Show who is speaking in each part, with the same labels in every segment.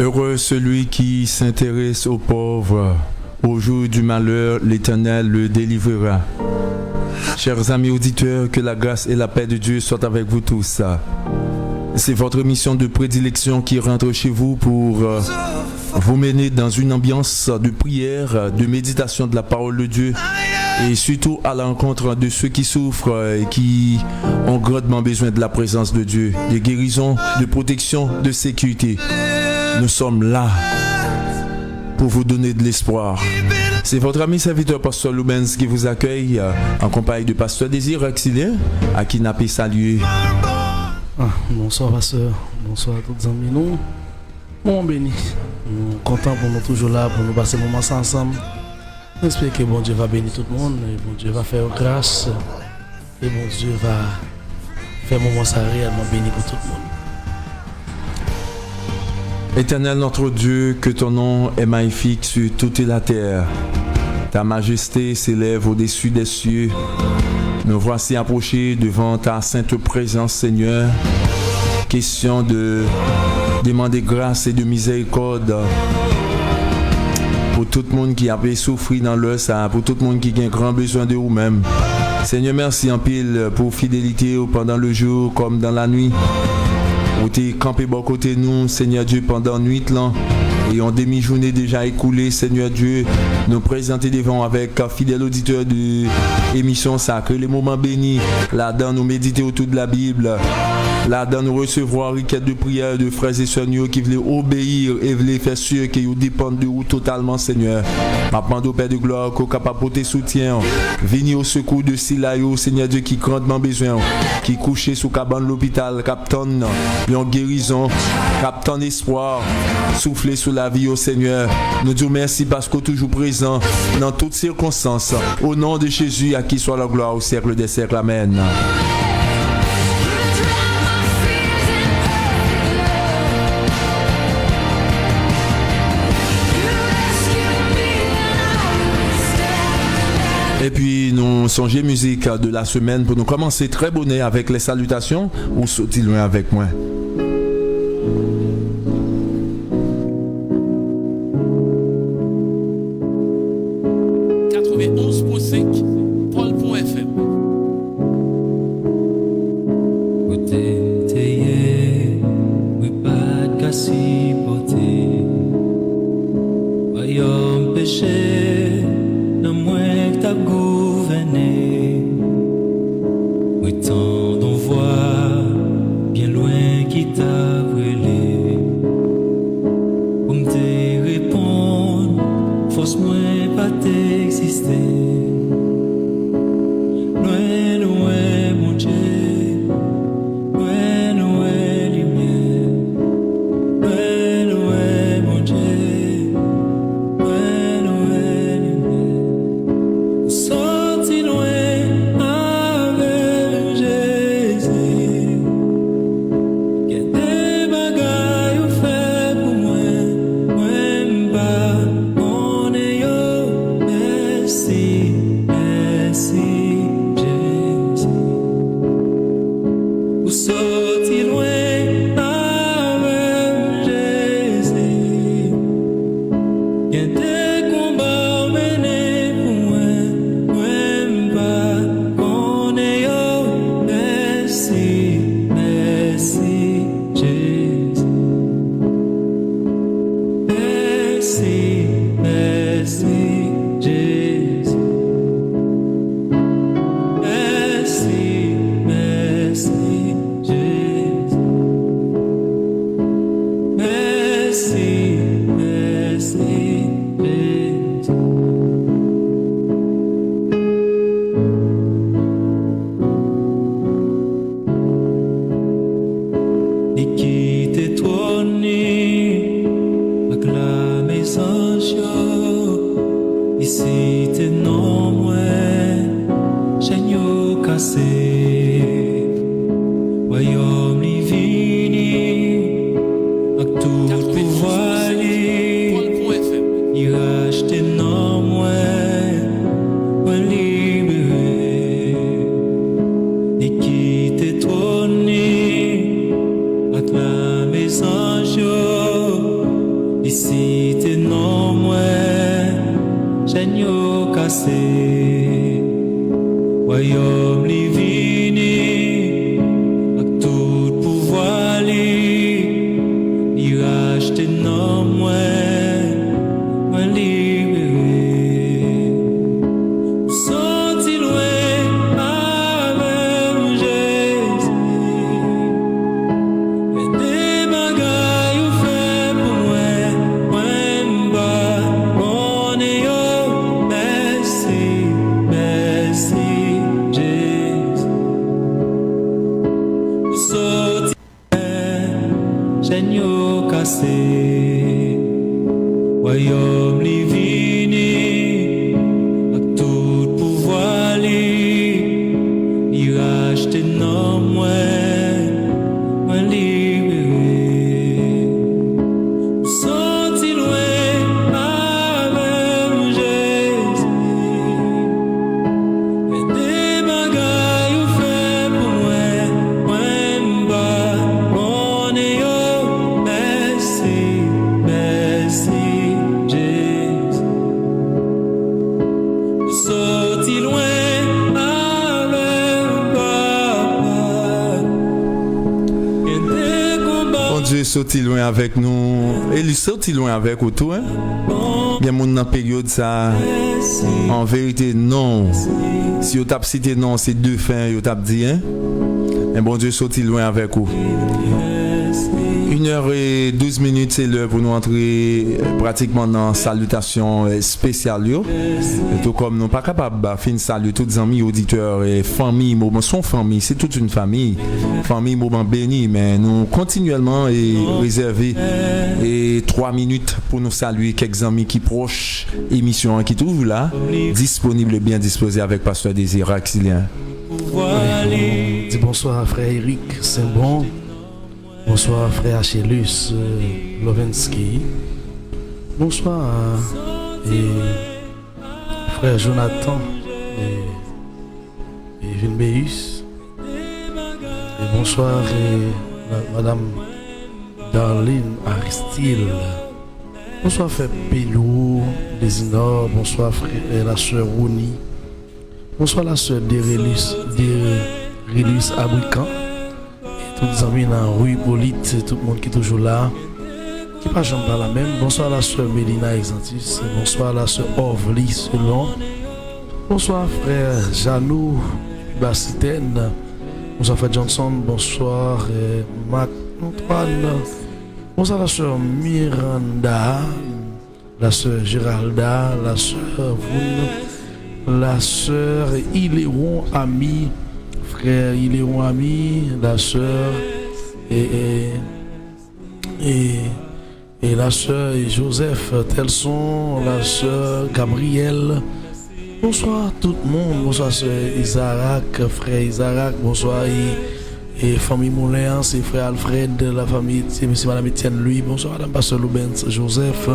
Speaker 1: Heureux celui qui s'intéresse aux pauvres. Au jour du malheur, l'Éternel le délivrera. Chers amis auditeurs, que la grâce et la paix de Dieu soient avec vous tous. C'est votre mission de prédilection qui rentre chez vous pour vous mener dans une ambiance de prière, de méditation de la parole de Dieu et surtout à l'encontre de ceux qui souffrent et qui ont grandement besoin de la présence de Dieu, de guérison, de protection, de sécurité. Nous sommes là pour vous donner de l'espoir. C'est votre ami serviteur Pasteur Loubens qui vous accueille en compagnie de Pasteur Désir Axilien, à qui n'a pas salué.
Speaker 2: Bonsoir Pasteur, bonsoir à tous les amis. Nous, bon béni, nous sommes contents pour nous toujours là, pour nous passer un moment ensemble. J'espère que bon Dieu va bénir tout le monde, et bon Dieu va faire grâce, et bon Dieu va faire un moment ça réellement béni pour tout le monde.
Speaker 1: Éternel notre Dieu, que ton nom est magnifique sur toute la terre. Ta majesté s'élève au-dessus des cieux. Nous voici approchés devant ta sainte présence, Seigneur. Question de demander grâce et de miséricorde pour tout le monde qui avait souffert dans leur ça, pour tout le monde qui a un grand besoin de vous-même. Seigneur, merci en pile pour fidélité pendant le jour comme dans la nuit. Où tu es campé bon côté nous, Seigneur Dieu, pendant nuit là. Et en demi-journée déjà écoulée, Seigneur Dieu, nous présenter devant avec fidèles auditeurs de l'émission Sacrée, les moments bénis. Là-dedans, nous méditer autour de la Bible. Là-dedans, nous recevoir requête de prière de frères et sœurs qui voulaient obéir et voulaient faire sûr qu'ils dépendent de vous totalement, Seigneur. M'appelle au Père de gloire, qu'au capable de soutien. Venir au secours de Silayo, Seigneur Dieu, qui grandement besoin, qui couché sous cabane de l'hôpital, capitaine, en guérison, capitaine espoir, souffler sur la vie au Seigneur. Nous disons merci parce que toujours présent dans toutes circonstances. Au nom de Jésus, à qui soit la gloire au siècle des siècles. Amen. Et puis nous songez musique de la semaine pour nous commencer très bonnet avec les salutations ou sauter loin avec moi.
Speaker 3: Mon
Speaker 1: Sorti loin avec nous et lui sorti loin avec vous tout hein. Bien mon dans période ça en vérité non si vous tape cité non c'est deux fins vous tape dit hein. Et bon Dieu sorti loin avec vous. 1h12 c'est l'heure pour nous entrer pratiquement dans salutation spéciale et tout comme nous pas capable fin saluer tous les amis auditeurs et famille moment son famille c'est toute une famille moment béni mais nous continuellement et réserver et 3 minutes pour nous saluer quelques amis qui proches émission qui toujours là disponible bien disposé avec pasteur Désir Axilien.
Speaker 2: Dis bonsoir frère Eric, c'est bon. Bonsoir frère Achillus Lovensky. Bonsoir frère Jonathan et Vinbeus. Et bonsoir madame Darlene Aristide. Bonsoir frère Pelou Desinor. Bonsoir frère la sœur Rouni. Bonsoir la sœur Derelus Abrican. Tous les amis dans rue Hippolyte, tout le monde qui est toujours là, qui pas jamais pas la même. Bonsoir la sœur Mélina Exantis, bonsoir la sœur Orvely Selon, bonsoir frère Janou Bassitaine, bonsoir frère Johnson, bonsoir Mac Antoine, bonsoir la sœur Miranda, la sœur Géralda, la sœur Voun, la sœur Iléon Ami, frère Iléon Ami, la sœur et la sœur Joseph Telson, la sœur Gabrielle. Bonsoir tout le monde, bonsoir sœur Isaac, frère Isaac, bonsoir et famille Moulin, c'est frère Alfred, la famille, c'est monsieur madame Etienne Louis, bonsoir madame pasteur Loubens Joseph,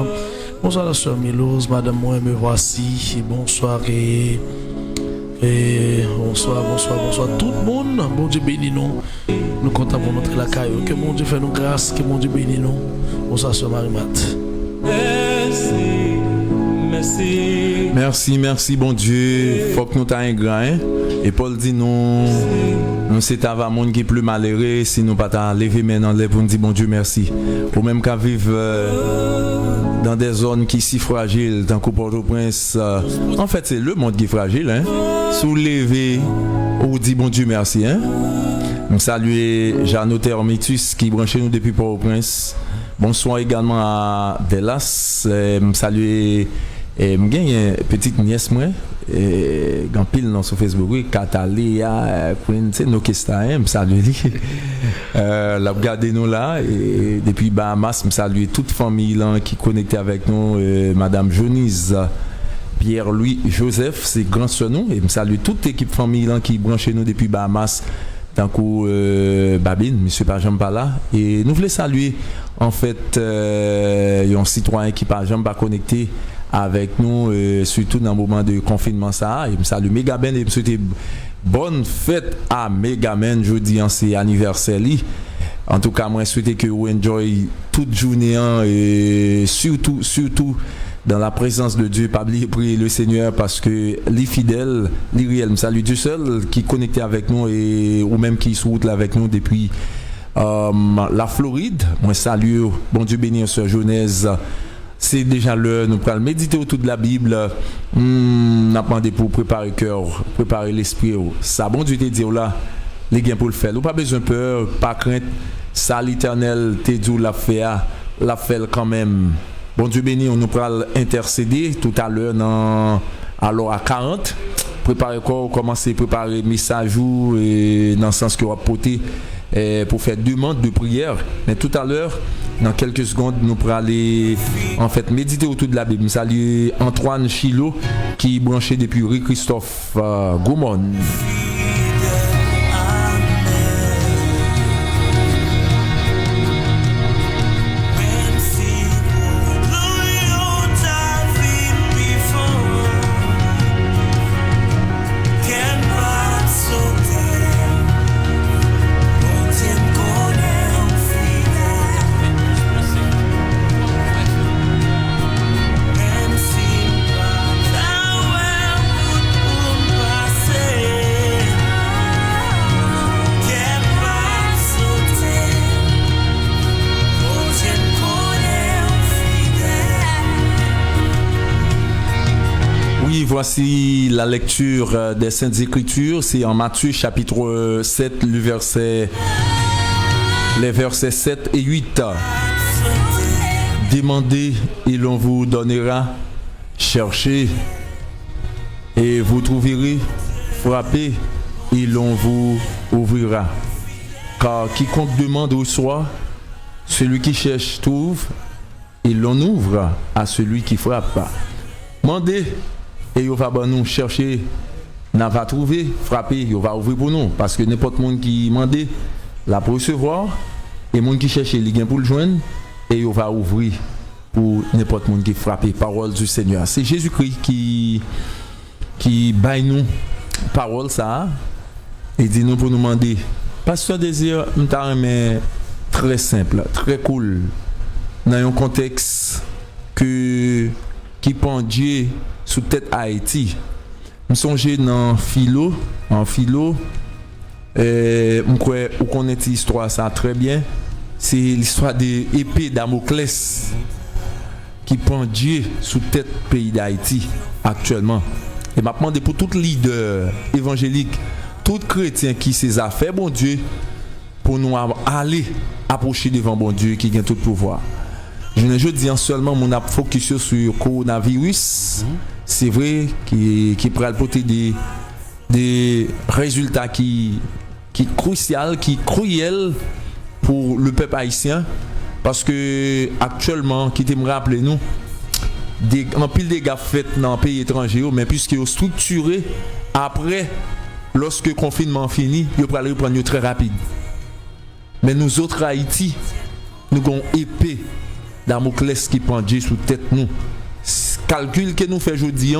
Speaker 2: bonsoir la sœur Milose, madame moi me voici, bonsoir et bonsoir tout le monde. Bon Dieu bénis nous. Nous comptons pour notre la caille. Que mon Dieu fait nous grâce. Que mon Dieu bénis nous. Bonsoir sœur Marie-Mat.
Speaker 1: Merci bon Dieu. Faut que nous t'ayons un grain. Et Paul dit nous c'est un monde qui est plus malheureux si nous pas t'en lever maintenant pour nous dire bon Dieu merci. Ou même qu'à vivre dans des zones qui sont si fragiles, tant qu'au Port-au-Prince. En fait, c'est le monde qui est fragile. Hein? Soulever, ou dit bon Dieu merci. Hein? Je salue Jeannot Hermitus qui branche nous depuis Port-au-Prince. Bonsoir également à Delas. Me saluer me gagne une petite nièce moi grand pile dans sur Facebook oui Catalia Queen c'est nos questions me saluer la regarder nous là et depuis Bahamas me saluer toute famille là qui connecté avec nous madame Jonise Pierre-Louis Joseph c'est grand sœur nous et me saluer toute équipe famille là qui branche nous depuis Bahamas tant que Babine monsieur pas jamais pas là et nous voulons saluer en fait un citoyen qui pas jamais pas connecté avec nous surtout dans le moment de confinement ça et me salue Megaben et me souhaiter bonne fête à Megamen jeudi en c'est anniversaire li. En tout cas moi souhaiter que vous enjoy toute journée et surtout dans la présence de Dieu pas oublier prier le Seigneur parce que les fidèles les réels me salue Dieu seul qui connecté avec nous et ou même qui sur route là avec nous depuis la Floride moi salue bon Dieu bénisse sœur Genèse. C'est déjà l'heure, nous allons méditer autour de la Bible. Nous avons demandé pour préparer le cœur, préparer l'esprit. Ça, bon Dieu te dit là, les gains pour le faire. Nous pas besoin de peur, pas crainte. Ça, l'Éternel te dit l'a fait quand même. Bon Dieu béni, on nous allons intercéder tout à l'heure alors à 40. Préparer quoi, commencer à préparer message et dans le sens que on va porter pour faire demande de prière. Mais tout à l'heure, dans quelques secondes, nous pourrons aller en fait méditer autour de la Bible. Salut Antoine Chilo qui est branché depuis Rue Christophe Goumon. Voici la lecture des Saintes Écritures, c'est en Matthieu chapitre 7, les versets 7 et 8. Demandez et l'on vous donnera, cherchez et vous trouverez, frappez et l'on vous ouvrira. Car quiconque demande reçoit, celui qui cherche trouve et l'on ouvre à celui qui frappe. Demandez et on va nous chercher, on va trouver, frapper, on va ouvrir pour nous. Parce que n'importe monde qui demande, la pour recevoir, et monde qui cherche, il vient pour le joindre, et on va ouvrir pour n'importe monde qui frappe. Parole du Seigneur. C'est Jésus-Christ qui baille nous parole ça, et dit nous pour nous demander. Pasteur Désir, mais très simple, très cool, dans un contexte qui prend Dieu sous tête Haïti. Je songe dans philo, on connaît l'histoire ça très bien. C'est l'histoire de l'épée Damoclès qui prend Dieu sous tête pays d'Haïti actuellement. Et m'a demandé pour tout leader évangélique, tout chrétien qui s'est fait bon Dieu pour nous aller approcher devant bon Dieu qui a tout pouvoir. Je ne dis seulement mon focus sur le coronavirus. C'est vrai qui pourrait porter des résultats qui crucial, qui cruel pour le peuple haïtien parce que actuellement qui me rappeler nous en pile des gars faits dans un pays étranger mais puisque structuré après lorsque le confinement fini, il va reprendre très rapide. Mais nous autres Haïti, nous avons épée Damoclès qui prend Dieu sous tête nous. Calcul que nous fait aujourd'hui,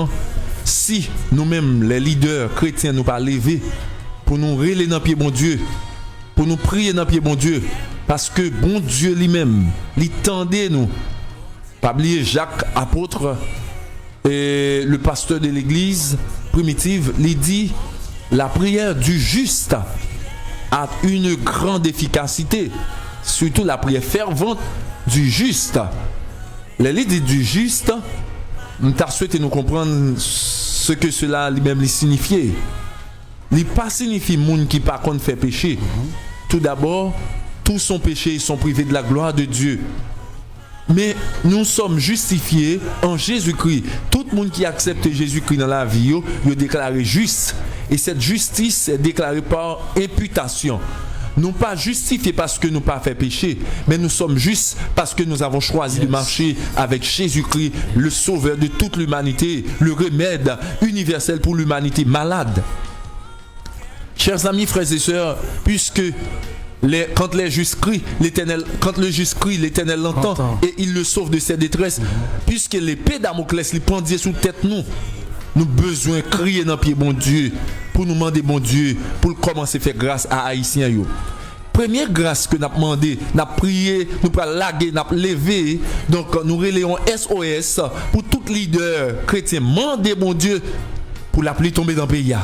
Speaker 1: si nous-mêmes les leaders chrétiens nous pas lever pour nous relayer dans pied bon Dieu, pour nous prier dans pied bon Dieu, parce que bon Dieu lui-même, il tendait nous. Pas oublier Jacques apôtre et le pasteur de l'église primitive, il dit la prière du juste a une grande efficacité, surtout la prière fervente du juste. Les dit du juste, nous t'a souhaité nous comprendre ce que cela lui-même signifiait. Il pas signifie monde qui par contre fait péché. Tout d'abord, tous son péché sont privés de la gloire de Dieu. Mais nous sommes justifiés en Jésus-Christ. Tout le monde qui accepte Jésus-Christ dans la vie, il est déclaré juste. Et cette justice est déclarée par imputation. Nous pas justifiés parce que nous pas fait péché, mais nous sommes justes parce que nous avons choisi de marcher avec Jésus-Christ, le sauveur de toute l'humanité, le remède universel pour l'humanité malade. Chers amis, frères et sœurs, puisque quand le juste crie, l'Éternel l'entend et il le sauve de ses détresses, puisque l'épée Damoclès lui pendait sous tête nous besoin crier dans pied bon Dieu pour nous demander bon Dieu pour commencer à faire grâce à Haïtiens yo. Première grâce que nous avons demandé, nous avons prié, nous avons lagué, nous avons levé. Donc nous relayons SOS pour tout leader chrétien. Demandez bon Dieu pour la pluie tomber dans le pays.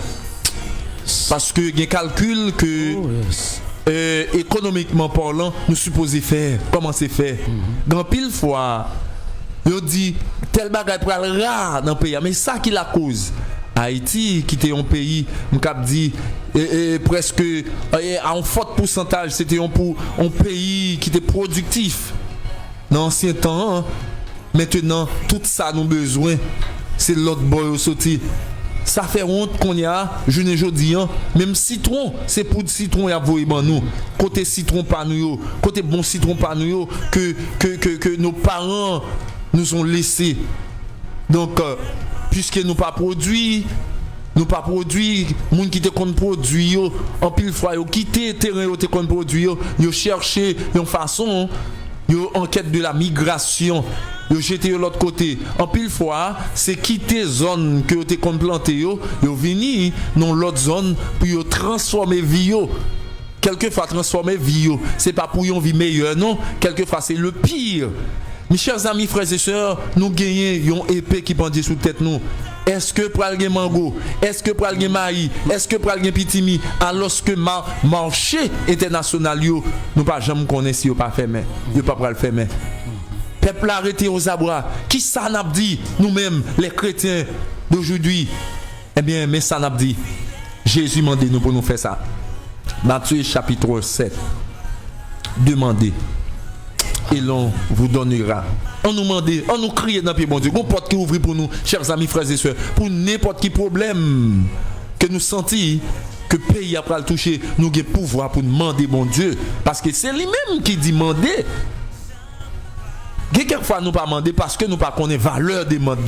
Speaker 1: Parce que il y a un calcul que économiquement parlant, nous supposons faire, commencer à faire. Dans pile fois, on dit tel bagage pour aller rare dans le pays. Mais ça qui la cause. Haïti, qui était un pays, on dit presque à un fort pourcentage, c'était un pays qui était productif dans l'ancien temps. Hein. Maintenant, tout ça nous besoin, c'est l'autre boy au sorti. Ça fait honte qu'on y a, je ne dis hein, même citron, c'est pour citron y a voyé ban nous. Côté citron pas nous, côté bon citron pas nous que nos parents nous ont laissé. Donc puisque nous pas produit, monde qui te compte produit en pile fois yo quitter terrain yo te compte produit yo chercher une façon yo enquête de la migration yo jeter de l'autre côté en pile fois c'est quitter zone que yo te compte planter yo venir dans l'autre zone pour yo transformer vie yo. Quelquefois transformer vie yo c'est pas pour une vie meilleure non, quelquefois c'est le pire. Mes chers amis, frères et sœurs, nous gagnons une épée qui pendait sous tête nous. Est-ce que pour aller mango, est-ce que pour aller maï, est-ce que pour aller pitimi, alors que marché international yo, nous pas jamais connaître si yo pas fait main, yo pas le faire main. Peuple arrêté aux abois, qui ça n'a dit nous-mêmes les chrétiens d'aujourd'hui? Eh bien, mais ça n'a dit Jésus m'a dit nous pour nous faire ça. Matthieu chapitre 7. Demandez et l'on vous donnera. On nous demande, on nous crie dans le pied bon Dieu. Une porte qui ouvre pour nous, chers amis, frères et sœurs, pour n'importe quel problème que nous sentons que le pays a pas le toucher, nous avons le pouvoir pour demander bon Dieu. Parce que c'est lui-même qui dit demander. Quelquefois nous pas demander parce que nous pas connaît valeur des demandes.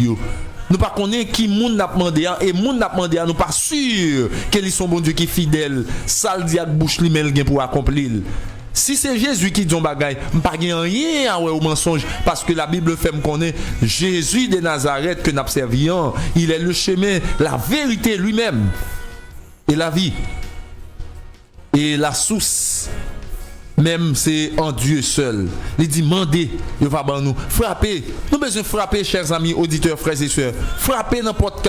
Speaker 1: Nous pas connaît qui monde n'a demandé et monde n'a demandé nous pas sûr qu'ils sont bon Dieu qui est fidèle. Ça le dit avec bouche lui-même pour accomplir. Si c'est Jésus qui dit un bagay, pas rien au mensonge parce que la Bible fait me connaître Jésus de Nazareth que nous observions, il est le chemin, la vérité lui-même et la vie. Et la source même c'est en Dieu seul. Il dit mandez, il va ban nous. Frapper. Nous besoin frapper, chers amis, auditeurs, frères et sœurs. Frapper n'importe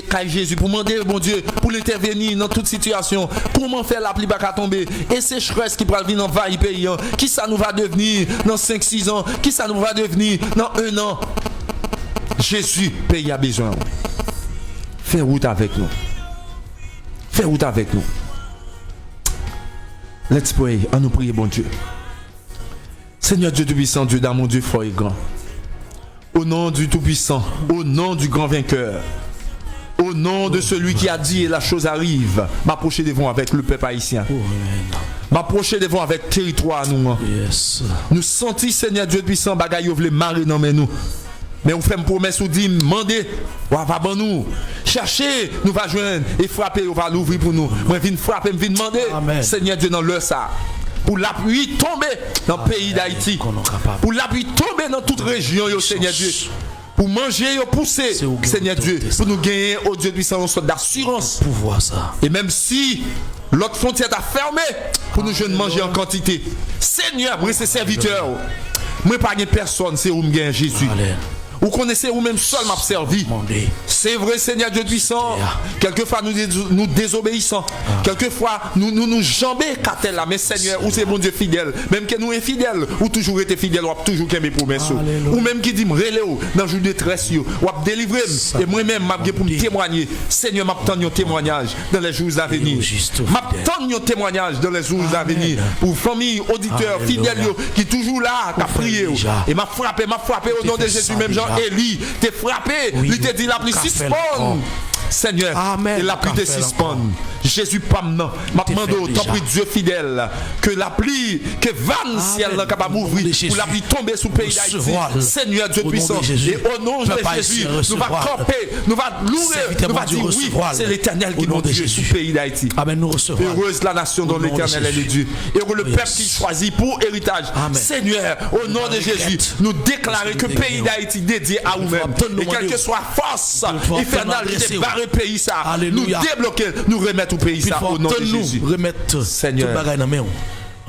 Speaker 1: quel Jésus pour demander bon Dieu pour l'intervenir dans toute situation. Comment faire la pluie pas tomber et sécheresse qui va venir dans le pays. Qui ça nous va devenir dans 5-6 ans? Qui ça nous va devenir dans 1 an? Jésus pays a besoin. Fais route avec nous. Fais route avec nous. Let's pray. À nous prier, bon Dieu. Seigneur Dieu Tout-Puissant, Dieu d'amour, Dieu fort et grand. Au nom du Tout-Puissant, au nom du grand vainqueur, au nom de celui qui a dit et la chose arrive, m'approcher devant avec le peuple haïtien. M'approcher devant avec le territoire nous.
Speaker 2: Yes.
Speaker 1: Nous sentons, Seigneur Dieu Tout-Puissant, bagaille ouvre les marées dans nous. Mais on fait une promesse, on dit, demandez, on va ban nous. Chercher, nous va joindre et frapper, on va l'ouvrir pour nous. Moi, je viens frapper, je viens demander,
Speaker 2: Amen.
Speaker 1: Seigneur Dieu, dans l'heure ça. Pour l'appui tomber dans le pays d'Haïti. Pour l'appui tomber dans toute région, yo, Seigneur Dieu. Pour manger, yo, pousser, Seigneur Dieu. Pour nous gagner, au Dieu puissant, une sorte d'assurance.
Speaker 2: Pour voir ça.
Speaker 1: Et même si l'autre frontière est fermée, pour nous jeunes manger en quantité. Seigneur, pour ses serviteurs. Moi, pas de personne, c'est où me gagne Jésus. Vous connaissez ou même seul m'a servi. C'est vrai, Seigneur Dieu puissant. Quelquefois nous désobéissons. Quelquefois nous jambons cartel là. Mais Seigneur, ou c'est bon Dieu fidèle. Même que nous infidèles, ou toujours été fidèle, ou toujours qu'un mes promesses. Ou même qui dit me reléo dans le jour de tresse, ou délivrer. Et moi-même, m'a pour me témoigner. Seigneur, m'attend un témoignage dans les jours à venir. M'attend un témoignage dans les jours à venir. Pour famille, auditeurs, fidèles, qui toujours là, qui a prié. Et m'a frappé au nom de Jésus, même Jean-Élie, t'es frappé, il t'a dit la pluie suspend. Seigneur, et la pluie te suspend. Jésus pas maintenant. Ma demande tant pis Dieu fidèle que la pluie, que van ciel là capable d'ouvrir pour la pluie tomber sous le pays d'Haïti. Seigneur Dieu puissant. Et au nom de Jésus, nous va camper, nous va louer, nous va dire oui, c'est l'Éternel qui nous Dieu sous le pays d'Haïti.
Speaker 2: Amen, nous recevons.
Speaker 1: Heureuse la nation dont l'Éternel est le Dieu. Et heureux le peuple qui choisit pour héritage. Seigneur, au nom de Jésus, nous déclarons que le pays d'Haïti dédié à vous-même. Et quelle que soit force infernale qui débarre le pays ça, nous débloquer, nous remettre au pays ça au nom de Jésus.
Speaker 2: Remettre Seigneur.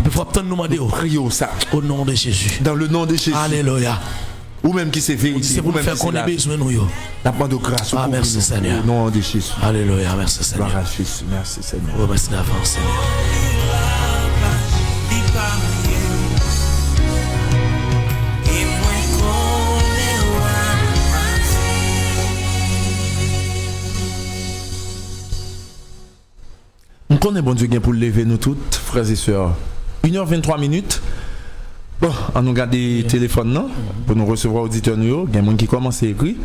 Speaker 2: Il faut attendre nous demander.
Speaker 1: Prions ça
Speaker 2: au nom de Jésus.
Speaker 1: Dans le nom de Jésus.
Speaker 2: Alléluia.
Speaker 1: Ou même qui c'est vérité.
Speaker 2: C'est pour faire qu'on ait besoin de nous.
Speaker 1: La demande de grâce.
Speaker 2: Merci Seigneur.
Speaker 1: Au nom de Jésus.
Speaker 2: Alléluia. Merci Seigneur.
Speaker 1: Gloire à Jésus. Merci Seigneur.
Speaker 2: Merci d'avance Seigneur.
Speaker 1: On connaît bon Dieu pour lever nous toutes, frères et sœurs. 1h23. Bon, on nous garde des téléphones non pour nous recevoir auditeurs nous. Il y a des gens qui commencent à écrire.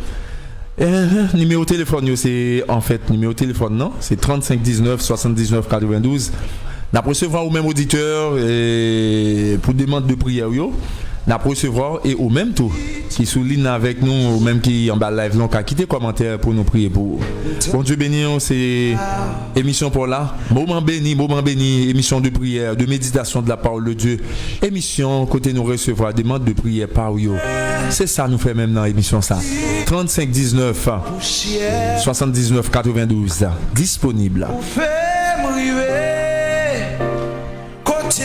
Speaker 1: Numéro de téléphone c'est en fait numéro de téléphone non, c'est 35 19 79 92. N'a recevoir au même auditeur pour demande de prière yo. N'a recevoir et au même tout qui souligne avec nous ou même qui en bas live non qu'à quitter commentaire pour nous prier pour. Bon Dieu béni, c'est émission pour là. Moment béni, émission de prière, de méditation de la parole de Dieu. Émission côté nous recevoir demande de prière par yo. C'est ça nous fait même dans l'émission ça. 35 19 79 92 disponible.
Speaker 3: Côté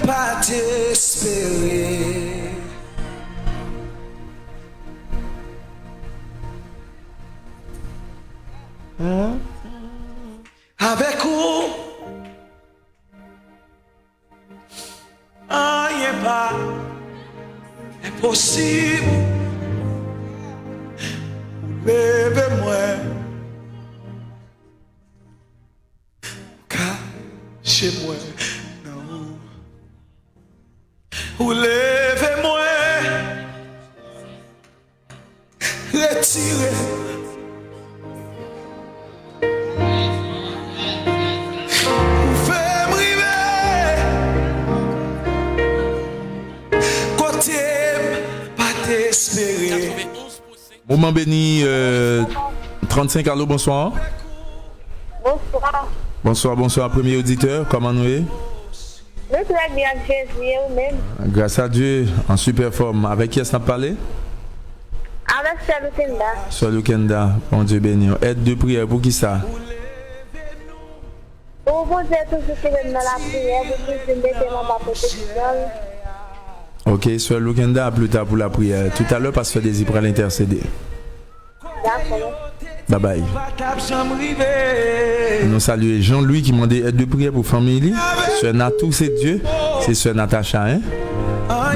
Speaker 3: pas t'espérer. Avec vous, rien pas impossible. Levez-moi, cachez-moi, non. Ou levez-moi, retirez.
Speaker 1: Moment béni 35 allô, bonsoir. Bonsoir premier auditeur, comment nous est?
Speaker 4: Très bien, Jésus, même.
Speaker 1: Grâce à Dieu, en super forme. Avec qui est-ce qu'on a parlé?
Speaker 4: Avec Sœur Lukenda.
Speaker 1: Sœur Lukenda, bon Dieu béni. Aide de prière pour qui ça?
Speaker 4: Pour vous dire tout ce qui est dans la prière, pour que je mette dans ma protection.
Speaker 1: Ok, Sœur Lukenda, plus tard pour la prière. Tout à l'heure, Pasteur Désir pour l'intercéder.
Speaker 4: D'accord.
Speaker 1: Bye bye. Nous saluons Jean-Louis qui m'a dit aide de prière pour famille. Sœur Natou, c'est Dieu. C'est Sœur Natacha. Hein?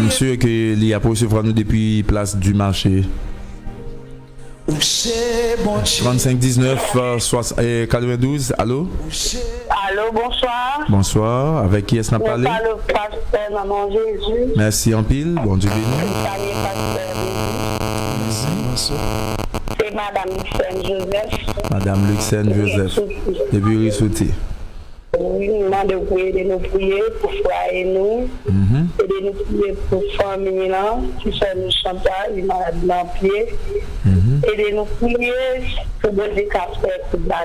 Speaker 1: Monsieur qui a recevoir nous depuis place du marché. 35 19 92. Allô?
Speaker 4: Allô, bonsoir.
Speaker 1: Bonsoir. Avec qui est-ce qu'on a parlé?
Speaker 4: Je parle au pasteur Maman Jésus.
Speaker 1: Merci en pile. Bon Dieu béni.
Speaker 2: Merci, bonsoir.
Speaker 4: C'est Madame Luxène Joseph.
Speaker 1: Madame Luxène Joseph. Depuis Rissouti.
Speaker 4: Oui, nous demandons de nous prier pour foyer nous. Et de nous prier pour famille là, qui sont nous chantages, les malades dans le pied. Et de nous prier pour des handicapés pour la.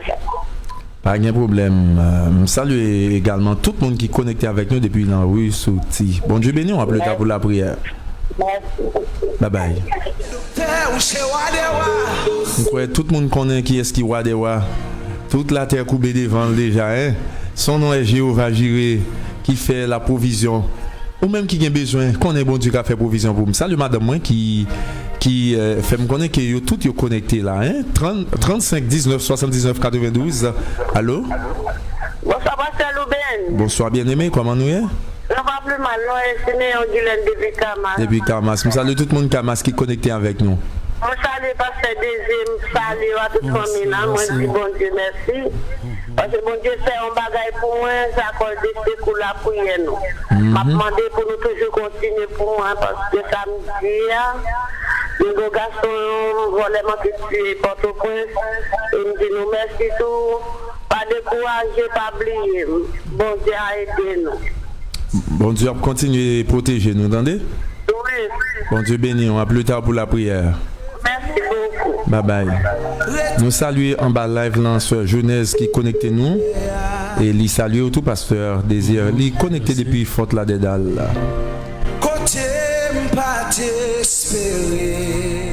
Speaker 1: Pas de problème. Salut également tout le monde qui est connecté avec nous depuis la rue Souti. Bon Dieu béni, on va plus tard pour la prière. Bye bye. Tout le monde connaît qui est-ce qui est Wadewa. Toute la terre coupée devant déjà. Hein? Son nom est Jéhovah Jireh qui fait la provision. Ou même qui a besoin, qu'on ait bon Dieu qui a fait provision pour moi. Salut madame moi qui qui fait me connaître que yo tout yo connecté là hein 35 19 79 92. Allô?
Speaker 4: Bonsoir, Pasteur Louben.
Speaker 1: Bonsoir bien-aimé, comment nous est?
Speaker 4: Non, pas plus mal, non, c'est né en Guylaine depuis Kamas.
Speaker 1: Depuis Kamas. Nous saluons tout le monde Kamas qui est connecté avec nous.
Speaker 4: Moi, salue Pasteur Deuxième, salue à toute famille là. Moi, je dis bon Dieu, merci. Parce que bon Dieu, c'est un bagage pour moi, ça accorde des pour la prière, nous. M'a demandé pour nous toujours continuer pour moi, parce que samedi, les garçons vraiment que tu es Port-au-Prince. Et nous disons merci tout. Pas décourager, pas oublier. Bon Dieu a aidé nous.
Speaker 1: Bon Dieu a continué à protéger nous, entendez?
Speaker 4: Oui.
Speaker 1: Bon Dieu béni, on va plus tard pour la prière.
Speaker 4: Merci beaucoup.
Speaker 1: Bye bye. Nous saluons en bas live lanceur Jeunesse qui connecte nous. Et il salue tout pasteur Désir. Il est connecté depuis Fort la Dédale.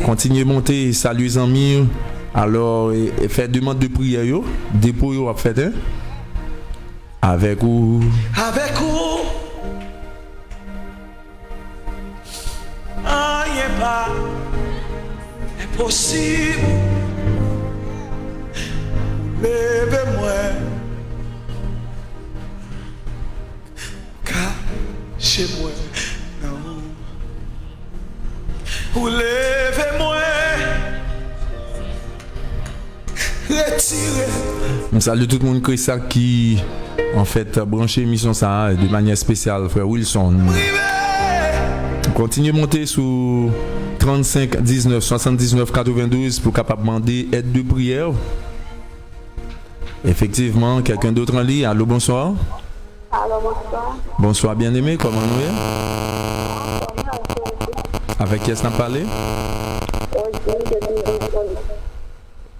Speaker 1: Continuez à monter, salut les amis. Alors, faites demande de prière, dépôt yo a fait hein? Avec vous.
Speaker 3: Avec vous. Rien pas impossible. Levez-moi. Cachez-moi. Non. Ou levez-moi. Retirez.
Speaker 1: On salue tout le monde qui en fait branché émission ça de manière spéciale frère Wilson. Continuez à monter sur 35 19 79 92 pour capable demander aide de prière. Effectivement, quelqu'un d'autre en ligne. Allô, bonsoir.
Speaker 4: Allô, bonsoir.
Speaker 1: Bonsoir bien-aimé, comment nous est? Avec qui est-ce qu'on a parlé?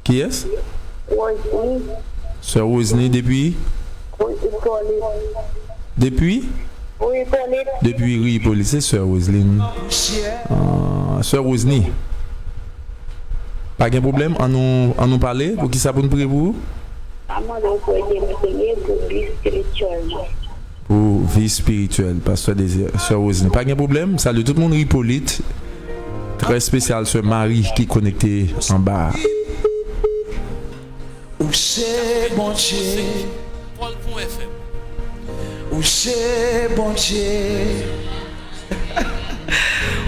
Speaker 1: Qui est-ce? Sœur Rosny depuis? Depuis?
Speaker 4: Oui,
Speaker 1: Depuis Ripoli, c'est Sœur Roselyne. Sœur Rosny. Pas de problème, on nous parler pour qui ça pour nous prier pour vous? Pour vie spirituelle, pasteur Désir, Sœur Roselyne. Pas de problème, salut tout le monde Hippolyte. Très spécial, Sœur Marie qui est connectée en bas.
Speaker 3: Où c'est bon Dieu? Où c'est bon Dieu?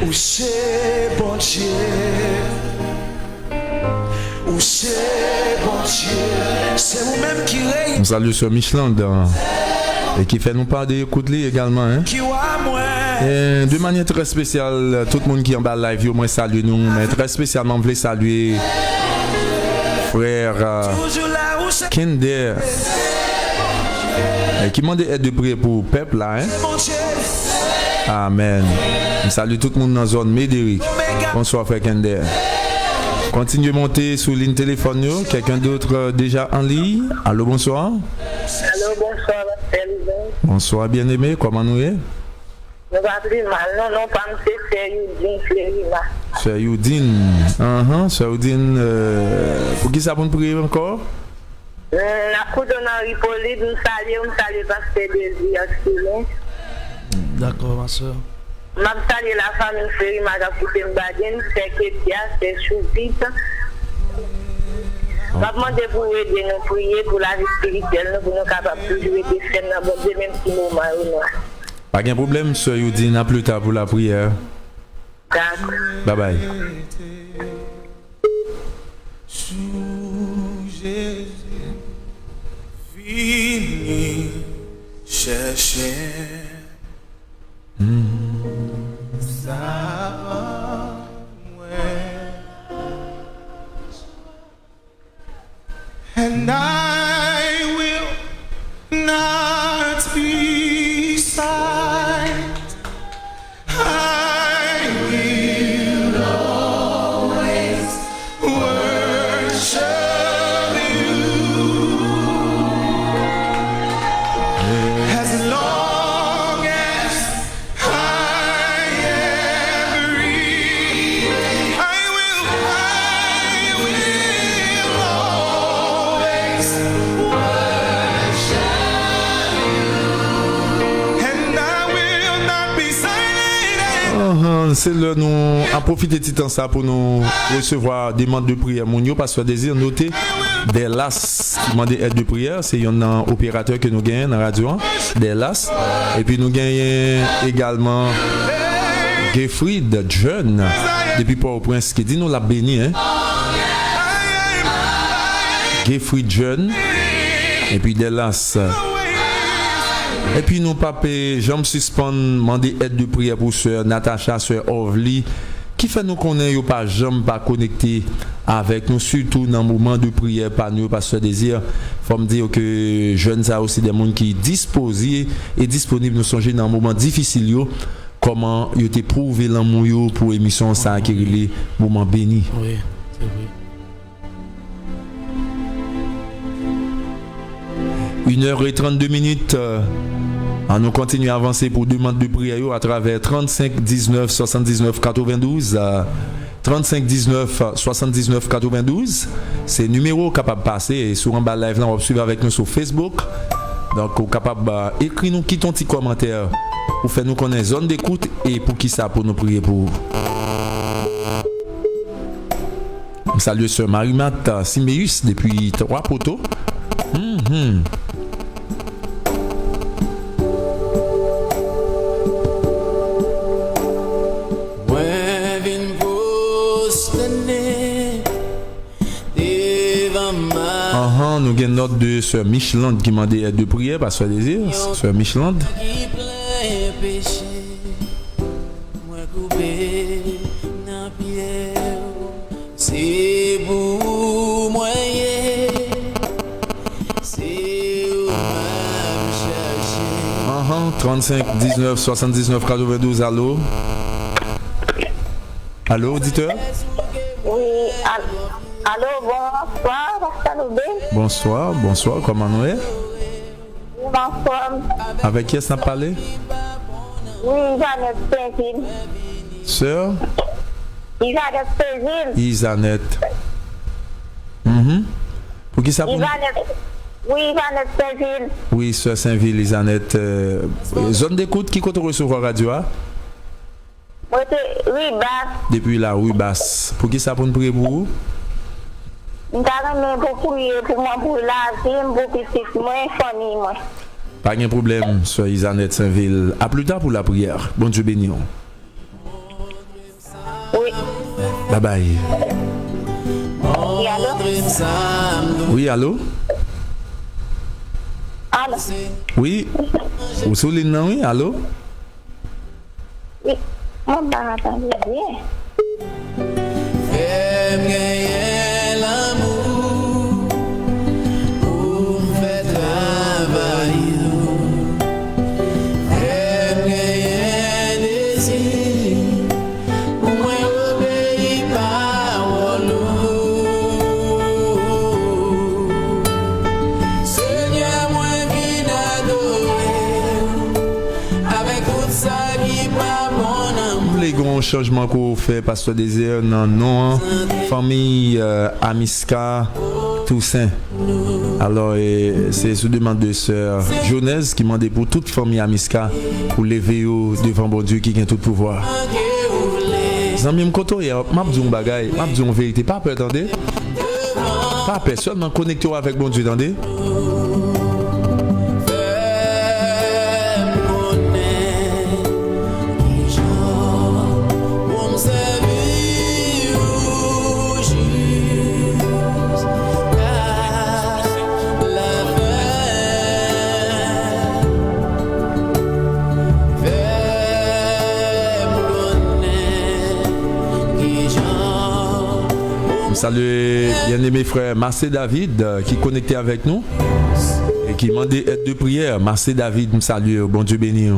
Speaker 3: Où c'est bon Dieu? Où c'est bon Dieu? C'est vous-même qui règne.
Speaker 1: On salue Sœur Michelin et qui fait nous parler de Coudley également. Hein? Et de manière très spéciale, tout le monde qui est en bas live, moi salue nous, mais très spécialement, je voulais saluer frère Kinder qui m'a aide de prier pour le peuple là. Hein? Amen. Je salue tout le monde dans la zone Médéric. Bonsoir frère Kinder. Continuez à monter sur ligne téléphone. Quelqu'un d'autre déjà en ligne? Allô, bonsoir.
Speaker 4: Allô, bonsoir.
Speaker 1: Bonsoir bien-aimé, comment nous est?
Speaker 4: Ne va plus mal, non, pas me
Speaker 1: Sœur Youdine. Sœur Youdine, pour qui ça pour nous prier encore?
Speaker 4: La coup de Ripoli, nous saluons Pasteur Désir.
Speaker 2: D'accord, ma soeur.
Speaker 4: Je salue la famille Ferry, Madame Poutembaden, c'est Kétia, c'est Choupit. Je demande pour aider nous prier pour la vie spirituelle, pour nous capables de toujours être sains dans bon Dieu, même si nous marrons.
Speaker 1: Pas de problème, Sœur Youdine, à plus tard pour la prière.
Speaker 4: D'accord.
Speaker 1: Bye bye.
Speaker 3: Sous Jésus, vini chercher. Ça va, and I will not be silent. I will always worship you as long as I am breathing. I will always worship you, and I will not be silent.
Speaker 1: C'est le nom à n'a profité de ce temps ça pour nous recevoir des demandes de prière. Mon yo, Pasteur Désir, notez des las qui demandent aide de prière. C'est un opérateur que nous gagnons dans la radio, des las. Et puis nous gagnons également Gefried John depuis Port-au-Prince qui dit nous l'a béni. Hein? Gefried John et puis des las. Et puis nous papé Jean suspend demander aide de prière pour sœur Natacha, sœur Ovli qui fait nous connaître pas jamais pas connecté avec nous surtout dans moment de prière par nous Pasteur Désir. Faut me dire que jeunes ça aussi des gens qui disposés et disponibles nous songer dans un moment difficile yo comment yo te prouver l'amour yo pour émission ça qui relé moment béni.
Speaker 2: Oui, c'est vrai.
Speaker 1: 1h32. Nous continuons à avancer pour demande de prière à travers 35 19 79 92. 35 19 79 92. C'est numéro capable de passer et sur un bas live là on va suivre avec nous sur Facebook. Donc vous capable écrire nous quitter un petit commentaire pour faire nous connaître zone d'écoute et pour qui ça pour nous prier pour. Salut sœur Marimat Siméus depuis 3 poteaux. Nous avons une note de Sœur Micheland qui m'a demandé aide de prière par Sœur Désir. Sœur Micheland. C'est pour moi. 35 19 79 92. Allô? Allô, auditeur?
Speaker 4: Oui, allô, bonsoir, Pasteur.
Speaker 1: Bonsoir, bonsoir, comment nous est?
Speaker 4: Bonsoir.
Speaker 1: Avec qui est-ce qu'on a parlé?
Speaker 4: Oui, Isanette Saint-Ville.
Speaker 1: Sœur?
Speaker 4: Isanette Saint-Ville.
Speaker 1: Isanette. Pour qui ça pour?
Speaker 4: Oui, Isanette Saint-Ville.
Speaker 1: Oui, Sœur Saint-Ville, Isanette. Zone d'écoute qui compte recevoir radio?
Speaker 4: Oui, basse.
Speaker 1: Depuis là, oui, basse. Pour qui ça pour nous prier pour vous?
Speaker 4: Je vais pour prier pour moi, pour l'asile, pour petit, moi, famille, moi.
Speaker 1: Pas de problème, Sœur Isanette Saint-Ville. À plus tard pour la prière. Bon Dieu béni.
Speaker 4: Oui.
Speaker 1: Bye bye.
Speaker 4: Oui, allô?
Speaker 1: Oui, allô?
Speaker 4: Allô?
Speaker 1: Oui. Vous soulignez, oui, allô?
Speaker 4: Oui. Moi, je vais bien.
Speaker 3: Fais-moi gagner l'amour pour me faire travailler. Fais-moi gagner désir pour moi obéir parole. Seigneur, moi viens adorer avec tout ça qui m'a
Speaker 1: les grands changements qu'on fait Pasteur Désir dans non famille Amiska Toussaint. Alors c'est sous demande de sœur Jonaise qui demandait pour toute famille Amiska pour lever devant bon Dieu qui a tout pouvoir. Zami m'koto hier m'a dit un bagay, m'a dit une vérité, pas peur attendez. Pas personne m'a connecté avec bon Dieu attendez. Salut bien-aimé frère Marcel David qui est connecté avec nous et qui demande aide de prière. Marcel David, me salue, bon Dieu béni.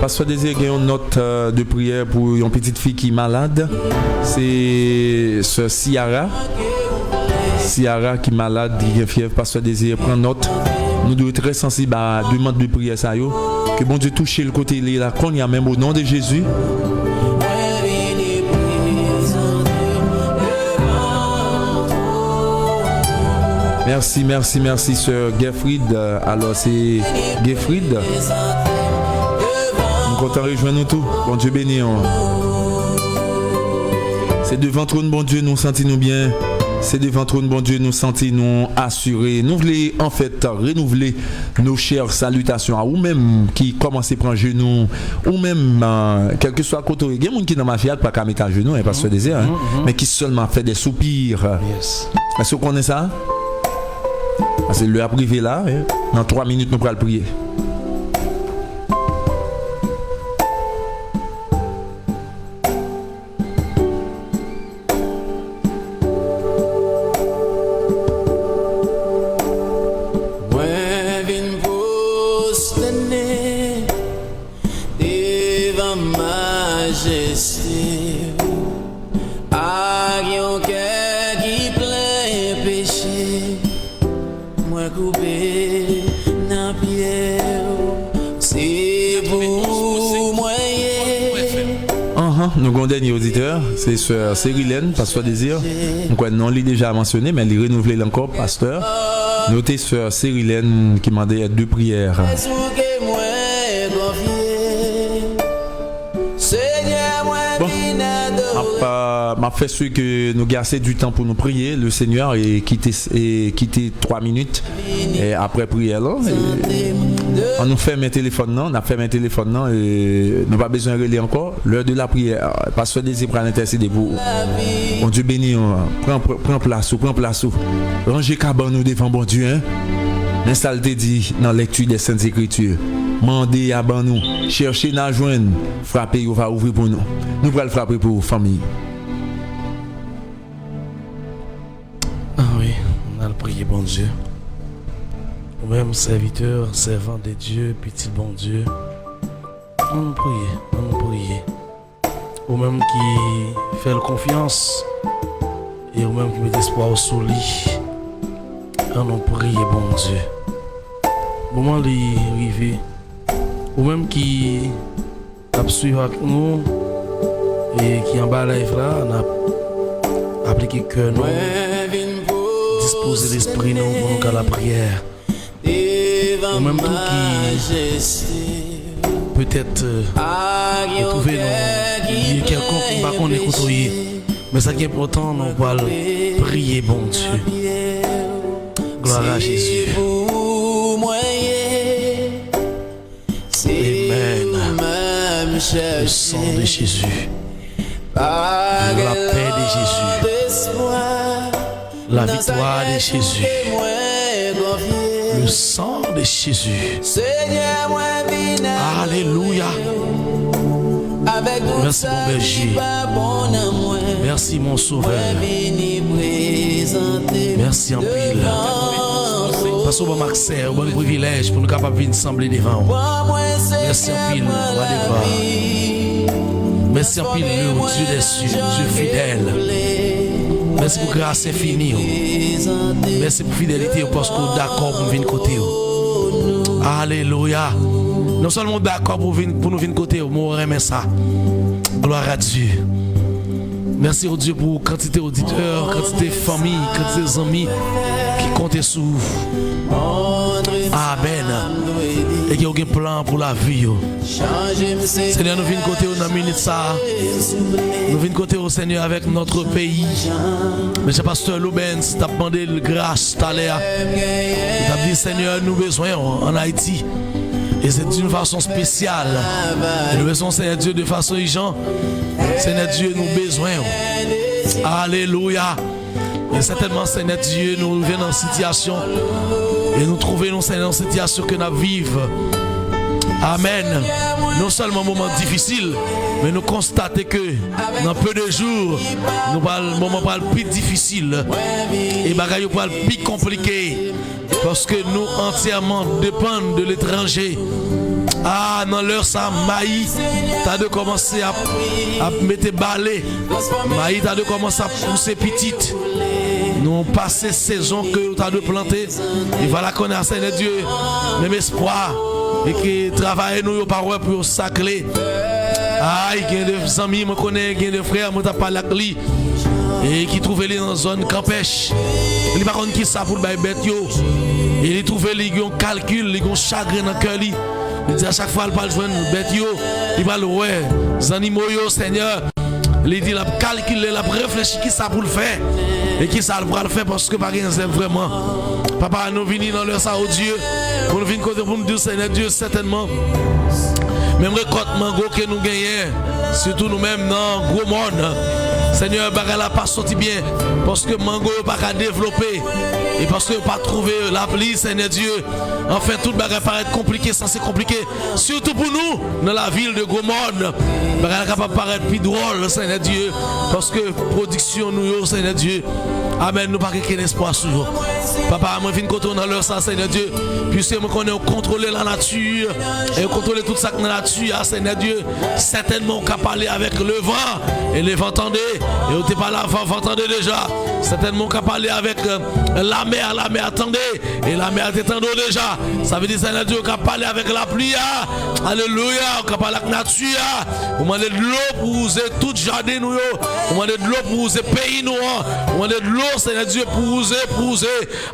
Speaker 1: Pasteur Désir a une note de prière pour une petite fille qui est malade. C'est Sœur Ciara. Ciara qui est malade, qui a fièvre. Pasteur Désir prend note nous devons être très sensibles à la demande de prière ça yo. Que bon Dieu touche le côté là qu'on y a même au nom de Jésus. Merci, sœur Gerfried. Alors, c'est Gerfried. Nous comptons rejoindre nous tout. Bon Dieu béni. C'est devant trône, bon Dieu, nous sentons-nous bien. C'est devant trône, bon Dieu, nous sentons-nous assurés. Nous voulons, en fait, renouveler nos chères salutations à vous-même qui commencez à prendre genoux, ou même, quel que soit côté. Il y a des gens qui dans ma fiat, pas qu'à mettre à genoux, pas se désir, mais qui seulement fait des soupirs.
Speaker 2: Yes.
Speaker 1: Est-ce que vous connaissez ça? C'est le privé là, hein? Dans 3 minutes nous pourrons prier. Nous avons un dernier auditeur, c'est sœur Cérilène, pasteur Désir. Donc, non, il est déjà mentionné, mais il est renouvelé encore, pasteur. Notez sœur Cérilène qui m'a demandé 2 prières. Bon, m'a fait sûr que nous avons assez du temps pour nous prier, le Seigneur, et quitter 3 minutes et après prière là. On nous fait mes téléphones, on a fait mes téléphones, et nous pas besoin de relayer encore. L'heure de la prière, pasteur Désir pour intercéder pour. Bon Dieu béni, prends place, rangez cabane nous devant bon Dieu, hein. L'installe dit dans la lecture des Saintes Écritures. Mandez à nous, cherchez à joindre, frappez, on va ouvrir pour nous. Nous allons frapper pour famille.
Speaker 2: Ah oui, on a prié bon Dieu. Nous-mêmes, serviteurs, servants de Dieu, petit bon Dieu, on nous prie. Nous-mêmes qui fait confiance et nous-mêmes qui met espoir au soleil, on nous prie bon Dieu. Moment arrivé, nous-mêmes qui suivons avec nous et qui en bas live là, on a appliqué que nous, disposer l'esprit nous pour nous à la prière. Ou même tout qui peut-être retrouver nous quelconque qu'on est côtoyé, mais ça qui est important nous va prier bon Dieu. Gloire à Jésus. Amen. Le sang de Jésus, la paix de Jésus, la victoire de Jésus. Le sang de Jésus. Alléluia. Merci mon berger. Merci mon sauveur. Merci en pile. Parce que bon accès, un bon privilège pour nous capables de venir sembler devant. Merci en pile, roi des gloires. Merci en pile, le Dieu des cieux, Dieu fidèle. Merci pour grâce infinie. Merci pour fidélité parce que vous d'accord pour venir côté. Alléluia. Non seulement d'accord pour nous venir côté, mais on remet ça. Gloire à Dieu. Merci au Dieu pour quantité d'auditeurs, quantité de familles, quantité d'amis qui comptent sur vous. Amen. Et qui ont un plan pour la vie. Seigneur, nous venons côté dans la minute ça. Nous venons côté au Seigneur avec notre pays. Monsieur Pasteur Loubens, tu as demandé de grâce tout à l'heure. Tu as dit, Seigneur, nous avons besoin en Haïti. Et c'est d'une façon spéciale. Nous avons besoin, Seigneur Dieu, de façon urgente. Seigneur Dieu, nous avons besoin. Alléluia. Et certainement, Seigneur Dieu, nous venons dans une situation. Et nous trouvons, Seigneur, dans une situation que nous vivons. Amen. Non seulement un moment difficile, mais nous constatons que dans peu de jours, nous avons un moment plus difficile. Et bagaille pas plus compliqué. Parce que nous entièrement dépendons de l'étranger. Ah, dans l'heure ça, Maï, t'as de commencer à mettre balai. Maï, t'as de commencer à pousser petite. Nous passons saison que tu as de planter. Et voilà qu'on a, Seigneur Dieu, même espoir. Et que travaille nous par pour sacrer. Ah, il y a des amis, je connais, il y a des frères, je n'ai pas la clé. Et qui trouvent les dans la zone campèche. Il n'y a pas qui ça pour le bête. Et il trouve les gens calcul, les gens chagrin dans le cœur. Il dit à chaque fois, il parle de bête. Il parle, ouais, les animaux, Seigneur. Il dit, il a calculé, il a réfléchi qui ça pour le faire. Et qui ça pour le faire parce que pas rien vraiment. Papa, nous venons dans leur ça au Dieu. Pour nous venir côté pour nous dire, Seigneur Dieu, certainement. Même récolte mango que nous gagnons, surtout nous-mêmes dans le gros monde. Seigneur, bagarre n'a pas sorti bien parce que mango n'a pas développé et parce que pas trouvé l'appli, Seigneur Dieu. Enfin, toute bagarre paraît compliquée, ça c'est compliqué. Surtout pour nous, dans la ville de Gomorne. Bagarre capable paraître plus drôle, Seigneur Dieu, parce que production nous, Seigneur Dieu. Amen, nous pas qu'un espoir sur nous. Papa, moi, je viens de dans leur sang, Seigneur Dieu. Puisque moi, connais contrôler la nature et contrôler tout ça dans la nature, Seigneur Dieu. Certainement, on peut parler avec le vent et le vent entendait. Et on n'était pas là, vous entendez déjà. Certainement, on peut parler avec la mer attendait. Et la mer t'étendait déjà. Ça veut dire, Seigneur Dieu, on peut parler avec la pluie. Alléluia, on peut parler avec la nature. On demande de l'eau pour user tout jardin, nous. On demande de l'eau pour user pays, nous. On demande de l'eau, Seigneur Dieu, pour user.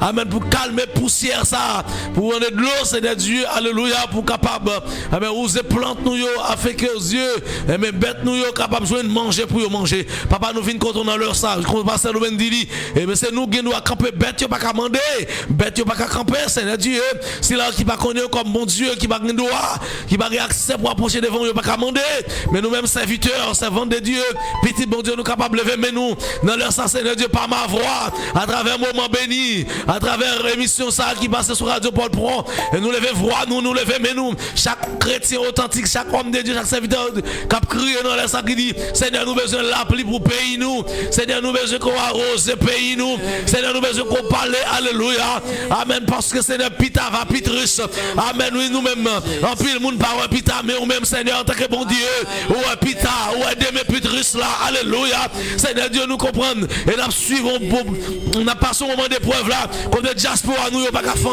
Speaker 2: Amen, pour calmer poussière, ça. Pour demander de l'eau, Seigneur Dieu. Alléluia, pour capable. Amen, user plante, nous, afin que Dieu, amen, bête, nous, capable de manger pour manger. Papa, nous venons contre dans leur ça. Comme pasteur nous dit, et mais c'est nous qui nous camper bête, pas qu'à mander. Bête, pas qu'à camper, Seigneur Dieu. Si là, qui va connaître comme bon Dieu, qui va gagner droit, qui va gagner accès pour approcher devant, pas qu'à mander. Mais nous-mêmes, serviteurs, servants de Dieu, petit bon Dieu, nous capables de lever, mais nous, dans leur ça, Seigneur Dieu, par ma voix, à travers moment béni, à travers l'émission ça qui passe sur Radio Paul Pron, et nous lever voix, nous lever, mais nous, chaque chrétien authentique, chaque homme de Dieu, chaque serviteur, qui a crié dans leur ça qui dit, Seigneur, nous besoin de l'appli pour payer nous, Seigneur, nous besoin qu'on arrose pays nous, Seigneur, nous besoin qu'on parle, alléluia, amen, parce que Seigneur, pita va pitrus, amen, oui, nous-mêmes, en plus le monde parle pita, mais nous-mêmes, Seigneur, en tant que bon Dieu, ou pita, ou aider pitrus là, alléluia, Seigneur Dieu, nous comprendre, et nous suivons, on a passé un moment d'épreuve là, comme le diaspora, nous, il n'y a pas qu'à faire,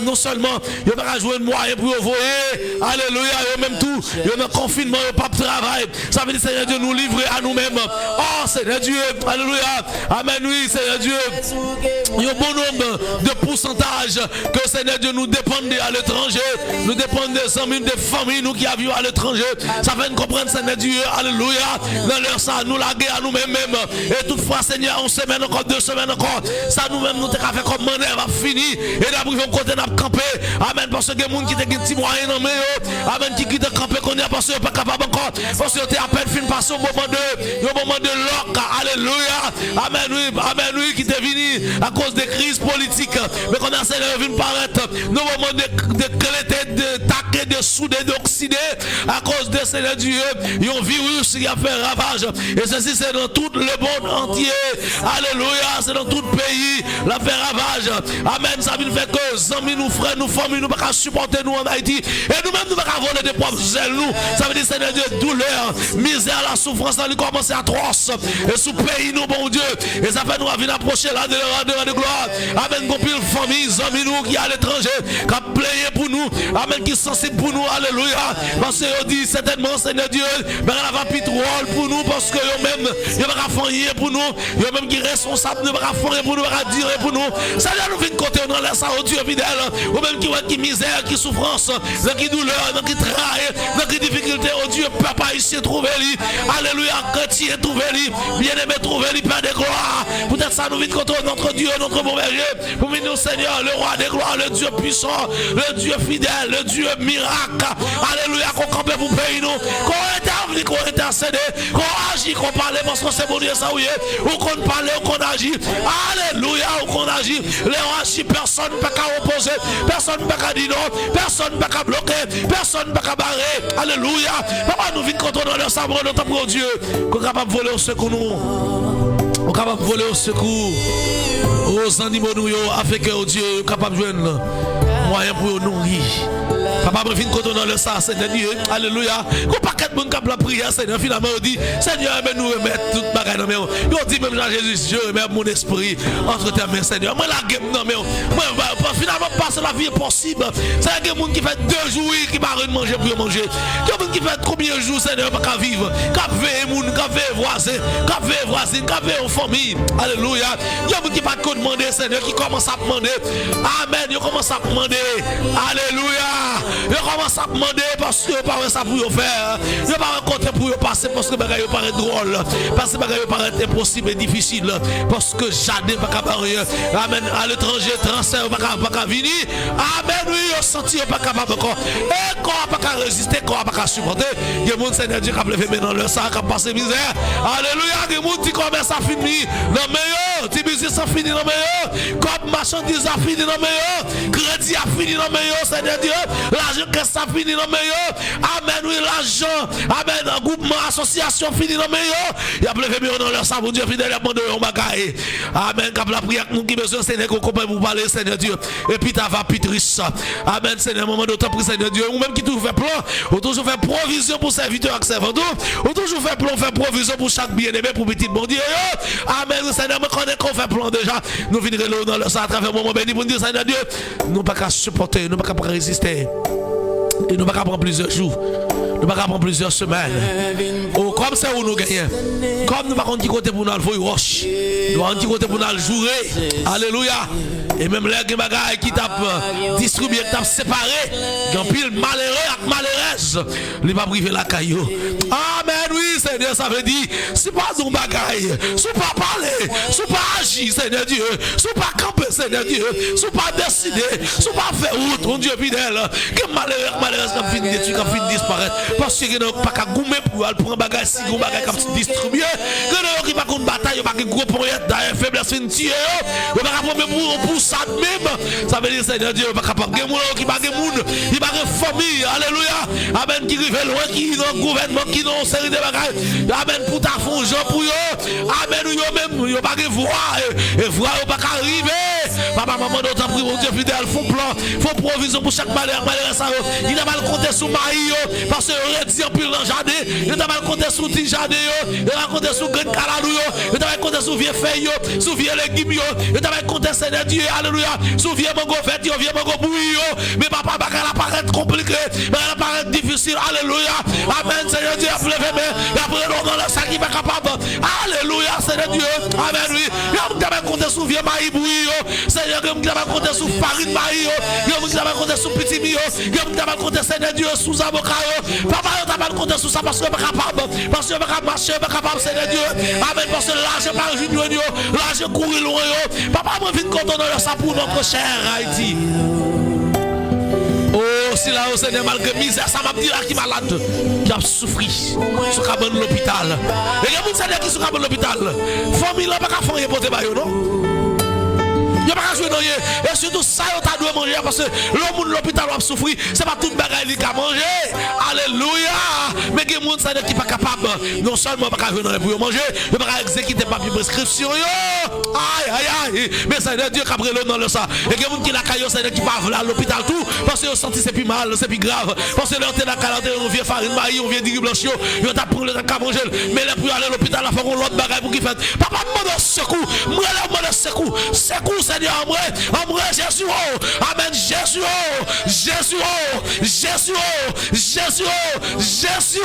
Speaker 2: non seulement, il n'y a pas qu'à jouer de moyens pour voyer, alléluia, et même tout, il y a un confinement, il n'y a pas de travail, ça veut dire, Seigneur Dieu, nous livrer à nous-mêmes, oh, Seigneur Dieu, alléluia, amen, oui, Seigneur Dieu, il y a un bon nombre de pourcentages que, Seigneur Dieu, nous dépendons à l'étranger, nous dépendons des amis, des familles, nous qui vivons à l'étranger, ça fait nous comprendre, Seigneur Dieu, alléluia, dans leur ça, nous laguer à nous-mêmes, et toutefois, Seigneur, on semaine encore, 2 semaines encore, ça nous-mêmes, nous t'avons fait comme monnaie, va finir, et d'abord, ils vont côté n'a camper, amen, parce que des gens qui ont des petits moyens dans le amen, qui quittent camper, qu'on est parce qu'ils sont pas capables encore, parce que t'es à peine fin passer au moment de l'oc, alléluia, amen, oui, qui t'est venu à cause des crises politiques, mais qu'on a Seigneur venu paraître, nos moments de cléter, de taquer, de souder, d'oxyder, à cause de Seigneur Dieu, il y a un virus qui a fait ravage, et ceci c'est dans tout le monde entier, alléluia, c'est dans tout le pays, la fait ravage, amen, ça veut faire que amis, nous frères, nous familles, nous ne pouvons pas supporter nous en Haïti, et nous-mêmes nous ne pouvons pas voler des propres ailes, nous, ça veut dire Seigneur Dieu, douleur, misère, la souffrance, elle commence à atroce, et sous pays nous, bon Dieu, et ça fait nous venir approcher là de gloire, amen, compil famille, amis nous qui à l'étranger, qui a playé pour nous, amen, qui sont sensibles pour nous, alléluia, parce que dit certainement Seigneur Dieu, mais elle va plus rôle pour nous, parce que eux-mêmes, ils ne vont pas faire pour nous, eux-mêmes qui sont responsables, ne vont pas faire pour nous, ne vont pas dire pour nous, ça vient nous venir côté, on laisse ça au Dieu fidèle, ou même qui misère, qui souffrance, qui douleur, qui travail, qui difficulté, au Dieu, papa ici trouver lui, alléluia, chrétien trouver lui, bien-aimé trouver lui, Père de gloire, peut-être ça nous vite contre notre Dieu, notre bon berger, pour venir Seigneur, le roi des gloires, le Dieu puissant, le Dieu fidèle, le Dieu miracle, alléluia, qu'on campe pour payer nous, qu'on intervient, qu'on intercède, qu'on agit, qu'on parle, parce que c'est bon Dieu, ça oui, ou qu'on parle, ou qu'on agit, alléluia, ou qu'on agit, les agit, personne ne peut qu'à opposer, personne ne peut qu'à dire non, personne ne peut qu'à bloquer, personne ne peut qu'à barrer, alléluia, papa nous vite contre dans leur sabre, notre pour Dieu, qu'on est capable de voler au secours nous, on est capable de voler au secours, aux animaux nous, afin que Dieu est capable de jouer moyen pour nous nourrir. Papa, je viens de dans le sang, Seigneur Dieu. Alléluia. Qu'on paquet de monde qui a la prière, Seigneur. Finalement, on dit, Seigneur, nous remettre toute bagaille dans mes mains. On dit même Jean-Jésus, je remets mon esprit entre tes mains, Seigneur. Moi, la gueule, non, mais finalement, passer la vie est possible. C'est un monde qui fait 2 jours qui va rien manger pour manger. Il y a monde qui fait combien de jours, Seigneur, pour vivre. Qui veut moun, qui veut voisin, qui veut en famille. Alléluia. Il y a monde qui va te demander, Seigneur, qui commence à demander. Amen. Il commence à demander. Alléluia. Il commence à demander parce que pas ça pour faire. Il pas rencontrer pour passer parce que bagaille paraît drôle. Parce que bagaille paraît impossible et difficile. Parce que jardin pas capable rien. Amen. À l'étranger, transfert pas venir. Amen. Oui, on senti pas capable encore. Et corps pas résister, corps pas supporter. Il y a des gens Seigneur Dieu qui a levé maintenant le sang, qui a passé misère. Alléluia. Il y a des gens qui commencent à finir dans meilleur. Ti business a fini dans meilleur. Comme marchandise a fini dans meilleur. Crédit a fini dans meilleur, Seigneur Dieu. L'argent que ça fini dans meilleur. Amen. Oui, l'argent. Amen. Un groupement, association fini dans meilleur. Il y a levé maintenant dans le sang. Mon Dieu fidèle, il a demandé un bagaille. Amen. Quand la prière nous qui besoin, Seigneur, qu'on comprenne pour parler, Seigneur Dieu. Et puis ta va pitrice. Amen. Seigneur, moment d'autant pour Seigneur Dieu. Ou même qui toujours fait plan, ou toujours fait provision pour serviteur et servante. Ou toujours fait plan, fait provision pour chaque bien-aimé, pour petit bon Dieu. Amen. Seigneur, me connaît qu'on fait plan déjà. Nous finirons dans le sang à travers moment béni pour dire, Seigneur Dieu, nous pas qu'à supporter, nous pas qu'à résister. Et nous pas qu'à prendre plusieurs jours. Nous ne pouvons pas prendre plusieurs semaines. Oh, comme c'est où nous gagnons. Comme nous ne pouvons pas côté pour nous aller roche. Nous avons un côté pour nous aller jouer. Alléluia. Et même les bagages qui tapent distribué, qui tapent séparé. Il y a pile malheureux et malheureuse. Il ne va pas priver la caillou. Amen. Oui, Seigneur, ça veut dire, c'est pas un bagage. C'est pas parler. C'est pas agir, Seigneur Dieu. C'est pas camper, Seigneur Dieu. C'est pas décider. C'est pas faire route, mon Dieu fidèle. Que malheureuse qui a fini d'étudier, qui a fini de disparaître. Parce qu'il n'y a pas qu'à gommer pour aller prendre un bagage, si gros bagage comme distribuer. Il n'y a pas qu'une bataille, il n'y a pas qu'une gros poignette d'ailleurs, faiblesse fin tuer. Il n'y a pas qu'à prendre pour ça même. Ça veut dire, Seigneur Dieu, il n'y a pas qu'à prendre qui pas de monde, il n'y a pas de famille. Alléluia. Amen. Qui rive loin, qui est dans le gouvernement, qui est dans une série de bagages. Amen. Pour ta fond, Jean pour eux. Amen. Il n'y a même, il n'y a pas de voix. Et voix, il n'y a pas qu'à arriver. Papa, maman, d'autres pris, mon Dieu fidèle, font plan, font provision pour chaque malheur, ça. Il n'a pas compté sur Marie, parce que redit en pile dans le jardin, il n'a pas compté sur le jardin, il n'a pas compté sur le grand caladou, il n'a pas compté sur vieux feuilles, sur vieux légumes, il n'a pas compté Seigneur Dieu, alléluia, sur vieux mango vert, vieux mango bouilli, mais papa, elle apparaît compliqué, mais elle apparaît difficile, alléluia, amen, Seigneur Dieu, a levé, il a pris dans le sac qui va capable, alléluia, Seigneur Dieu, amen, oui, il n'a pas compté sur vieux maïs bouilli, Seigneur, il n'a pas compté sur farine maïs, il n'a pas compté sur petit mio, il n'a pas compté Seigneur Dieu, sous avocat, papa, il n'a pas compté sur ça parce qu'il n'est pas capable, parce qu'il n'est pas marcher, il n'est pas capable, Seigneur Dieu, amen, parce que l'argent pas junior, l'argent courir loin, papa, moi, vite content de ça pour notre cher Haïti. Oh, si là, au Seigneur, malgré misère, ça m'a dit là qui est malade, qui a souffert sur le cabane de l'hôpital. Et il y a des gens qui sont sur le cabane de l'hôpital. Famille, là, pas qu'à faire pour te bailler, non? Il n'y a pas qu'à jouer dans et surtout ça, il doit manger parce que le monde de l'hôpital va souffrir. Ce n'est pas tout le bagage qui a mangé. Alléluia. Mais il y a des gens qui ne sont pas capables. Non seulement pas jouer dans les pour manger, mais pas exécuter papier prescription. Aïe, aïe, aïe. Mais ça Dieu qui a pris l'eau dans le sang. Et il y a des gens qui la caillou, c'est qui partent à l'hôpital tout. Parce qu'ils ont senti c'est plus mal, c'est plus grave. Parce que leur tête à calanté, on vient farine maïs, on vient dire blanchio, ils ont pris le temps à manger. Mais là, pour aller à l'hôpital, il faut qu'on l'autre bagage pour qu'ils fassent. Papa, demande secours. Moi, là, demande secours. Secours, Seigneur, Ambre, Jésus, amen, Jésus, Jésus, Jésus, Jésus, Jésus.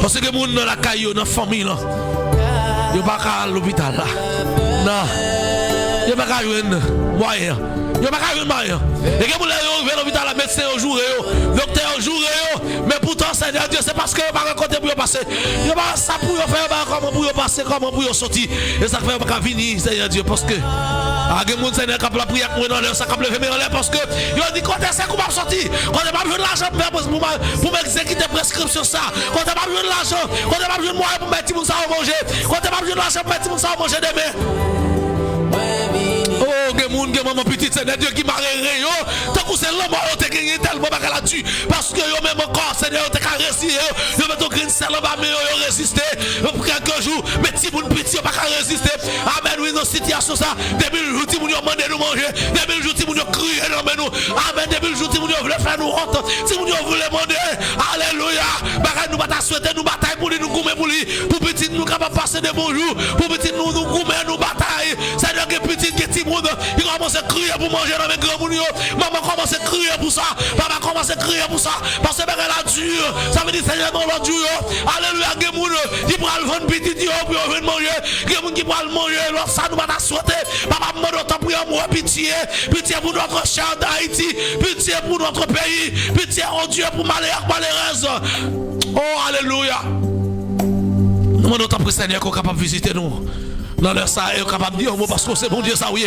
Speaker 2: Parce que les gens dans la caillou, dans la famille, ils ne sont pas à l'hôpital. Non, ils ne sont pas à moyen. Il n'y a pas de moyen. Et que vous avez à l'hôpital, la médecin au jour, le docteur au jour, mais pourtant, Seigneur Dieu, c'est parce que vous n'avez pas de pour passer. Il n'y a pas ça pour faire, comment pour passer, comment pour sortir. Et ça fait pas venir, Seigneur Dieu, parce que. Ah, il y a des Seigneur qui a la prière dans l'air, ça a levé en l'air, parce que. Il a dit, quand est-ce qu'on va sortir? Quand on n'a pas besoin de l'argent pour m'exécuter prescription ça. Quand on n'a pas besoin de l'argent, quand on n'a pas besoin de moyens pour mettre tout ça à manger. Quand on n'a pas besoin de l'argent pour mettre tout ça à manger demain. Oh,
Speaker 5: moun, gen maman petite, Seigneur Dieu, qui m'a réré, tant que c'est l'homme, on t'a gagné tellement bagarre là-dessus, parce que yo même encore, Seigneur, t'as caressé, yo met ton grain de sel en bas, mais yo résisté, pour quelques jours, mais si moun petit, pas qu'à résister, amen, oui, dans cette situation, ça, depuis le jour, si moun yo demandé nous manger, depuis le jour, si moun yo crié, non, mais nous, amen, depuis le jour, si moun yo voulait faire nous honte, si moun yo voulait demander, alléluia, bagarre nous bataille souhaiter, nous bataille pour lui, nous goumer pour lui, pour petit nous capable passer des bons jours, pour petit nous goumer, nous bataille, Seigneur, que petit, que petit monde, il commence à crier pour manger dans mes grands moun yo, maman commence à crier pour ça, papa commence à crier pour ça, parce que bagarre la dure, ça veut dire Seigneur, dans l'autre jour, alléluia, que moun qui prend le vendre petit yo, pour venir manger, que moun qui prend le manger, l'autre ça nous va souhaiter, papa, demande autant pour moi, pitié, pitié pour notre cher d'Haïti, pitié pour notre pays, pitié, oh Dieu, pour malheureuse. Oh, alléluia. Nous demandons autant pour Seigneur qu'on est capable de visiter nous. Dans leur ça, est capable de dire un mot parce que c'est bon Dieu, ça oui.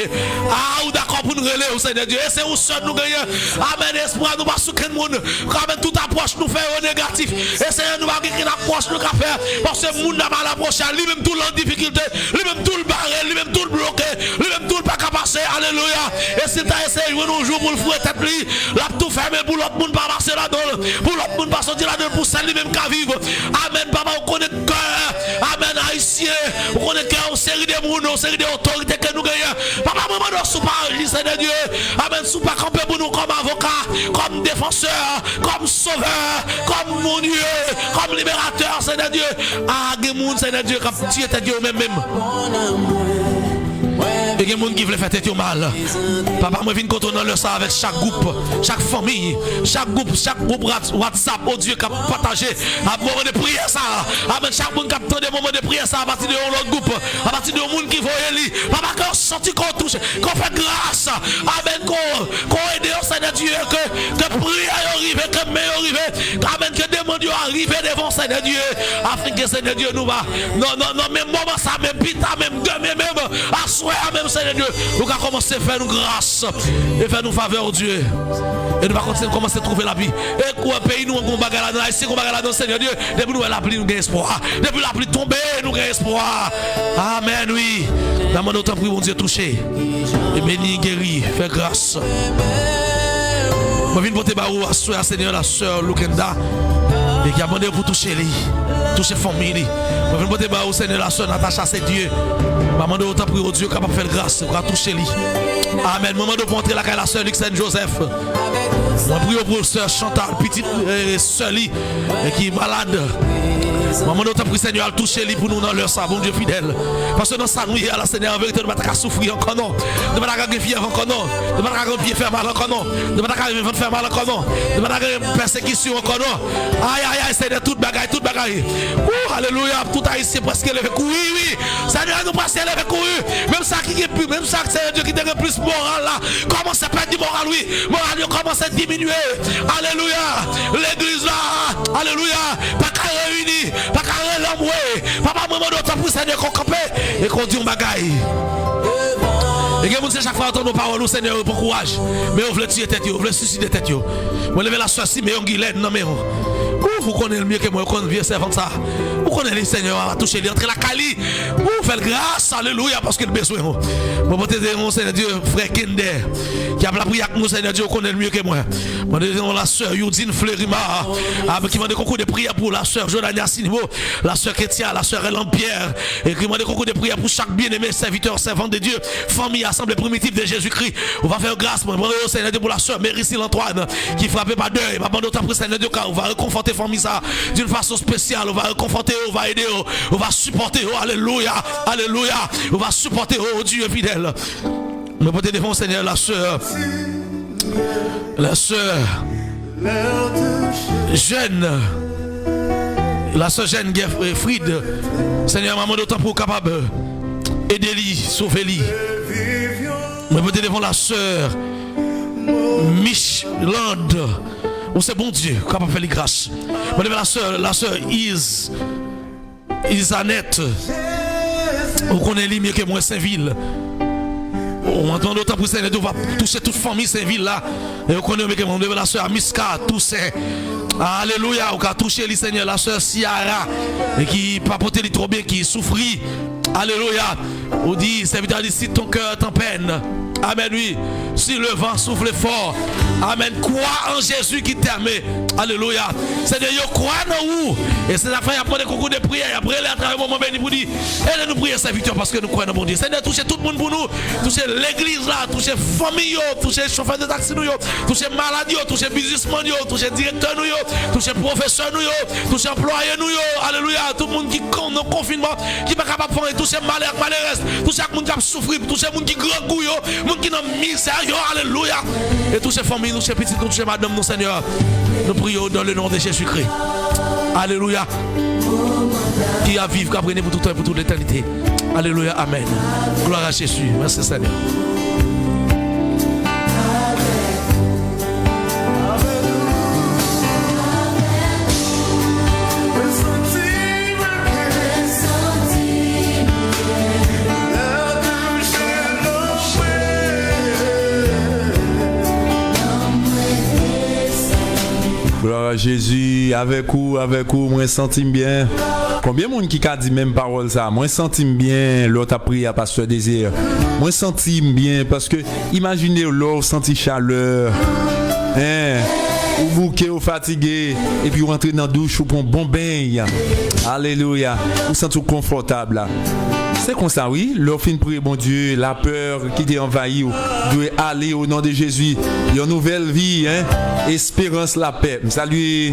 Speaker 5: Ah, ou d'accord pour nous relayer au Seigneur Dieu. Et c'est où seul nous gagnons. Amen, espoir, nous pas sous quel monde. Amen, toute approche nous fait au négatif. Et Seigneur, nous va gagner une approche nous faire. Parce que le monde n'a mal approché. Lui-même tout en difficulté. Lui-même tout le barré. Lui-même tout le bloqué. Lui-même tout le pas capable passer. Alléluia. Et s'il t'a essayé de jouer nos jours pour le fouet tête lui, l'a tout fermé pour l'autre monde pas passer là-dedans. Pour l'autre monde pas sortir là-dedans. Pour celle lui-même qui vivre. Amen, papa, on connaît cœur. Amen, haïtien. On connaît cœur, on série des mounos, on série des autorités que nous gagnons. Papa, maman, nous sommes pas agis, Seigneur Dieu. Amen, nous sommes pas campés pour nous comme avocats, comme défenseurs, comme sauveurs, comme mon Dieu, comme libérateurs, Seigneur Dieu. Ah, il y a des gens, Seigneur Dieu, comme tu étais Dieu même. Il y a des gens qui veulent faire tête mal. Papa, moi, je viens contourner le ça avec chaque groupe, chaque famille, chaque groupe WhatsApp, oh Dieu, qui a partagé à moment de prière ça. Amen. Chaque monde qui a des moments de prière ça à partir de l'autre groupe, à partir de monde qui voit lui. Papa, quand on sortit, qu'on touche, qu'on fait grâce. Amen. Qu'on aide au Seigneur Dieu, que prière arrive, que main arrive. Amen. Que demande arrive devant Seigneur Dieu. Afin que Seigneur Dieu nous va. Non, même moment ça, même pita, même demain, même à souhait, même Seigneur Dieu. Nous allons commencer à faire nous grâce et faire nous faveur, Dieu. Et nous allons commencer à trouver la vie. Et quoi, pays, nous avons bagarre là, ici, nous bagarre là, Seigneur Dieu. Depuis nous la pluie, nous avons espoir. Depuis la pluie tomber, nous avons espoir. Amen, oui. Dans mon autre prix, mon Dieu, touché. Et béni, guéri, fait grâce. Je viens porter barou à soeur, Seigneur, la soeur Lukenda. Et qui a demandé pour toucher lui, toucher la famille. Je viens porter barou, Seigneur, la soeur Natacha, c'est Dieu. Je demande autant pour Dieu capable de faire grâce, pour toucher lui. Amen. Je demande pour entrer la soeur Luxène Joseph. Je prie pour soeur Chantal, petite soeur qui est malade. Maman, nous t'en prie, Seigneur, à toucher lui pour nous dans leur sang, bon Dieu fidèle. Parce que dans ça, nous, la Seigneur, en vérité, nous ne pouvons pas souffrir encore, non. Nous ne pouvons pas fier encore, non. Nous ne pouvons pas faire mal encore, non. Nous ne pouvons pas faire mal encore, non. Nous ne pouvons pas persécution encore, non. Aïe, Seigneur, toute bagaille, toute bagaille. Alléluia, tout haïtien presque levé. Oui. Seigneur, nous presque levé couru. Même ça qui est plus, même ça, Seigneur Dieu, qui est plus moral là. Commence à perdre du moral, oui. Moral, commence à diminuer. Alléluia. L'église là, alléluia. Pas qu'à réunir. Pas qu'à l'homme, papa, maman, d'autres pour Seigneur qu'on campe et qu'on dit un bagaille. Et que vous savez, chaque fois entendre nos paroles, Seigneur, pour courage. Mais on veut tuer tête, on veut suicider tête. On lever la soeur si, mais on guilène, non, mais on. Vous connaissez le mieux que moi, vous connaissez le vieux servant ça. Vous connaissez le Seigneur, à toucher, il entre la cali. Vous faites grâce, alléluia, parce qu'il a besoin. Vous portez mon Seigneur Dieu, frère Kinder, qui a la prière avec nous, Seigneur Dieu, vous connaissez le mieux que moi. Vous demandez la soeur Youdine Fleurima, qui m'a des concours de prière pour la soeur Jordania Sinimo, la soeur Ketia, la soeur Hélène Pierre, et qui m'a des concours de prière pour chaque bien-aimé serviteur, servant de Dieu, famille, assemblée primitive de Jésus-Christ. On va faire grâce, moi, Seigneur Dieu, pour la soeur Méricile Antoine, qui frappait par deuil. Ma bande après Seigneur Dieu, on va réconforter famille ça d'une façon spéciale. On va réconforter, on va aider, on va supporter, oh, alléluia, alléluia. On va supporter, oh Dieu fidèle. Mais pour te défendre, Seigneur, la soeur jeune, la soeur jeune Fried, Seigneur, maman d'autant pour capable aider-lui, sauver-lui. Mais pour te défendre, la soeur Micheland, oh c'est bon Dieu, capable de faire les grâces. Mais la soeur Isanette, on connaît lui mieux que moi Saint-Ville. On entend d'autant pour Seigneur, on va toucher toute famille Saint-Ville là. Et on connaît mieux que moi, la soeur Miska, Toussaint. Alléluia, on a touché les Seigneur, la soeur Ciara, et qui papotait trop bien, qui souffrit. Alléluia. On dit, serviteur dit, si ton cœur est en peine, amen, oui, si le vent souffle fort, amen, crois en Jésus qui t'aime. Alléluia. C'est-à-dire, crois en vous. Et c'est la fin, il y a pas de concours de prière. Après, il y a un moment béni pour dire, aidez-nous prier, serviteur, parce que nous croyons en bon Dieu. C'est-à-dire, toucher tout le monde pour nous, toucher l'église là, toucher famille, toucher chauffeur de taxi, toucher maladie, toucher businessman, toucher directeur, toucher professeur, toucher employé, alléluia. Tout le monde qui compte dans le confinement, qui n'est pas capable de faire, toucher malheur, toucher le monde qui a souffert, toucher le monde qui grand goût, le monde qui n'a pas misère, alléluia. Et toucher famille, toucher petit, toucher madame, nous Seigneur. Nous prions dans le nom de Jésus-Christ. Alléluia. Qui a vivre, qui a pris pour tout temps et pour toute l'éternité. Alléluia. Amen. Gloire à Jésus. Merci Seigneur.
Speaker 1: Gloire à Jésus, avec vous, moi sentime bien. Combien de monde qui a dit même parole ça? Moi sentime bien, l'autre a prié à Pasteur Désir. Moi sentime bien parce que imaginez l'autre senti chaleur. Hein? Ou bouquet ou fatigué et puis vous rentrez dans la douche ou pour un bon bain. Alléluia. Vous sentez confortable là. C'est comme ça, oui. L'offre fin prier, bon Dieu, la peur qui t'est envahi, doit aller au nom de Jésus. Il y a une nouvelle vie, hein. Espérance, la paix. Salut.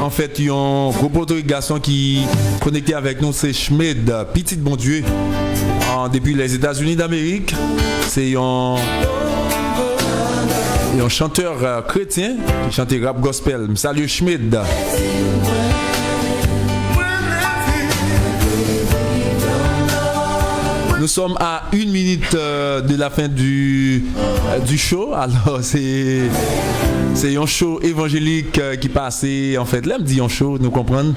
Speaker 1: En fait, il y a un gros garçon qui est connecté avec nous, c'est Schmed, petit bon Dieu, depuis les États-Unis d'Amérique. C'est un chanteur chrétien qui chante rap gospel. Salut Schmed. Nous sommes à 1 minute de la fin du show. Alors c'est un show évangélique qui passait. En fait, là me dit un show, nous comprenons.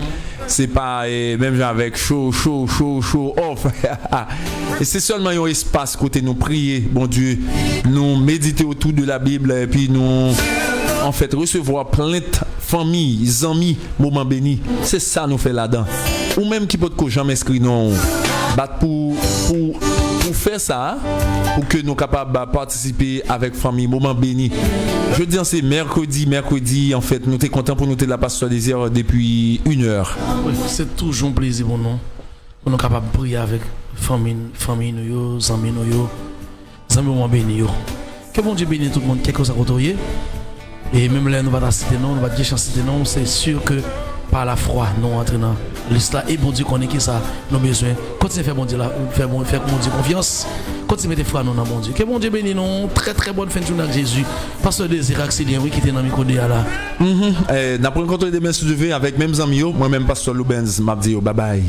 Speaker 1: C'est pas même avec show off. Et c'est seulement un espace côté nous prier, bon Dieu, nous méditer autour de la Bible et puis nous en fait recevoir plein de familles, amis, moments bénis. C'est ça nous fait là-dedans. Ou même qui peut jamais inscrit non. Pour faire ça, pour que nous soyons capables de participer avec famille, moment béni. Je dis c'est mercredi, en fait, nous sommes contents pour nous de la Pasteur Désir depuis 1 heure.
Speaker 2: Oui, c'est toujours un plaisir pour nous. Nous sommes capables de prier avec famille, nous, amis, moment béni. Que bon Dieu bénisse tout le monde, quelque chose à côtoyer. Et même là, nous allons citer non, nous allons dire citer non, c'est sûr que par la foi, nous entrons dans l'histoire et bon Dieu connaît qui ça, nos besoins. Continuez à faire bon Dieu là, faire bon Dieu confiance. Continuez à mettre foi dans bon Dieu. Que bon Dieu bénisse nous, très très bonne fin de journée avec Jésus. Pasteur Désir Axelien, oui, qui était dans le micro de là.
Speaker 1: N'a pas rencontré demain si tu veux avec mêmes amis, moi-même Pasteur Loubens, m'a dit bye bye.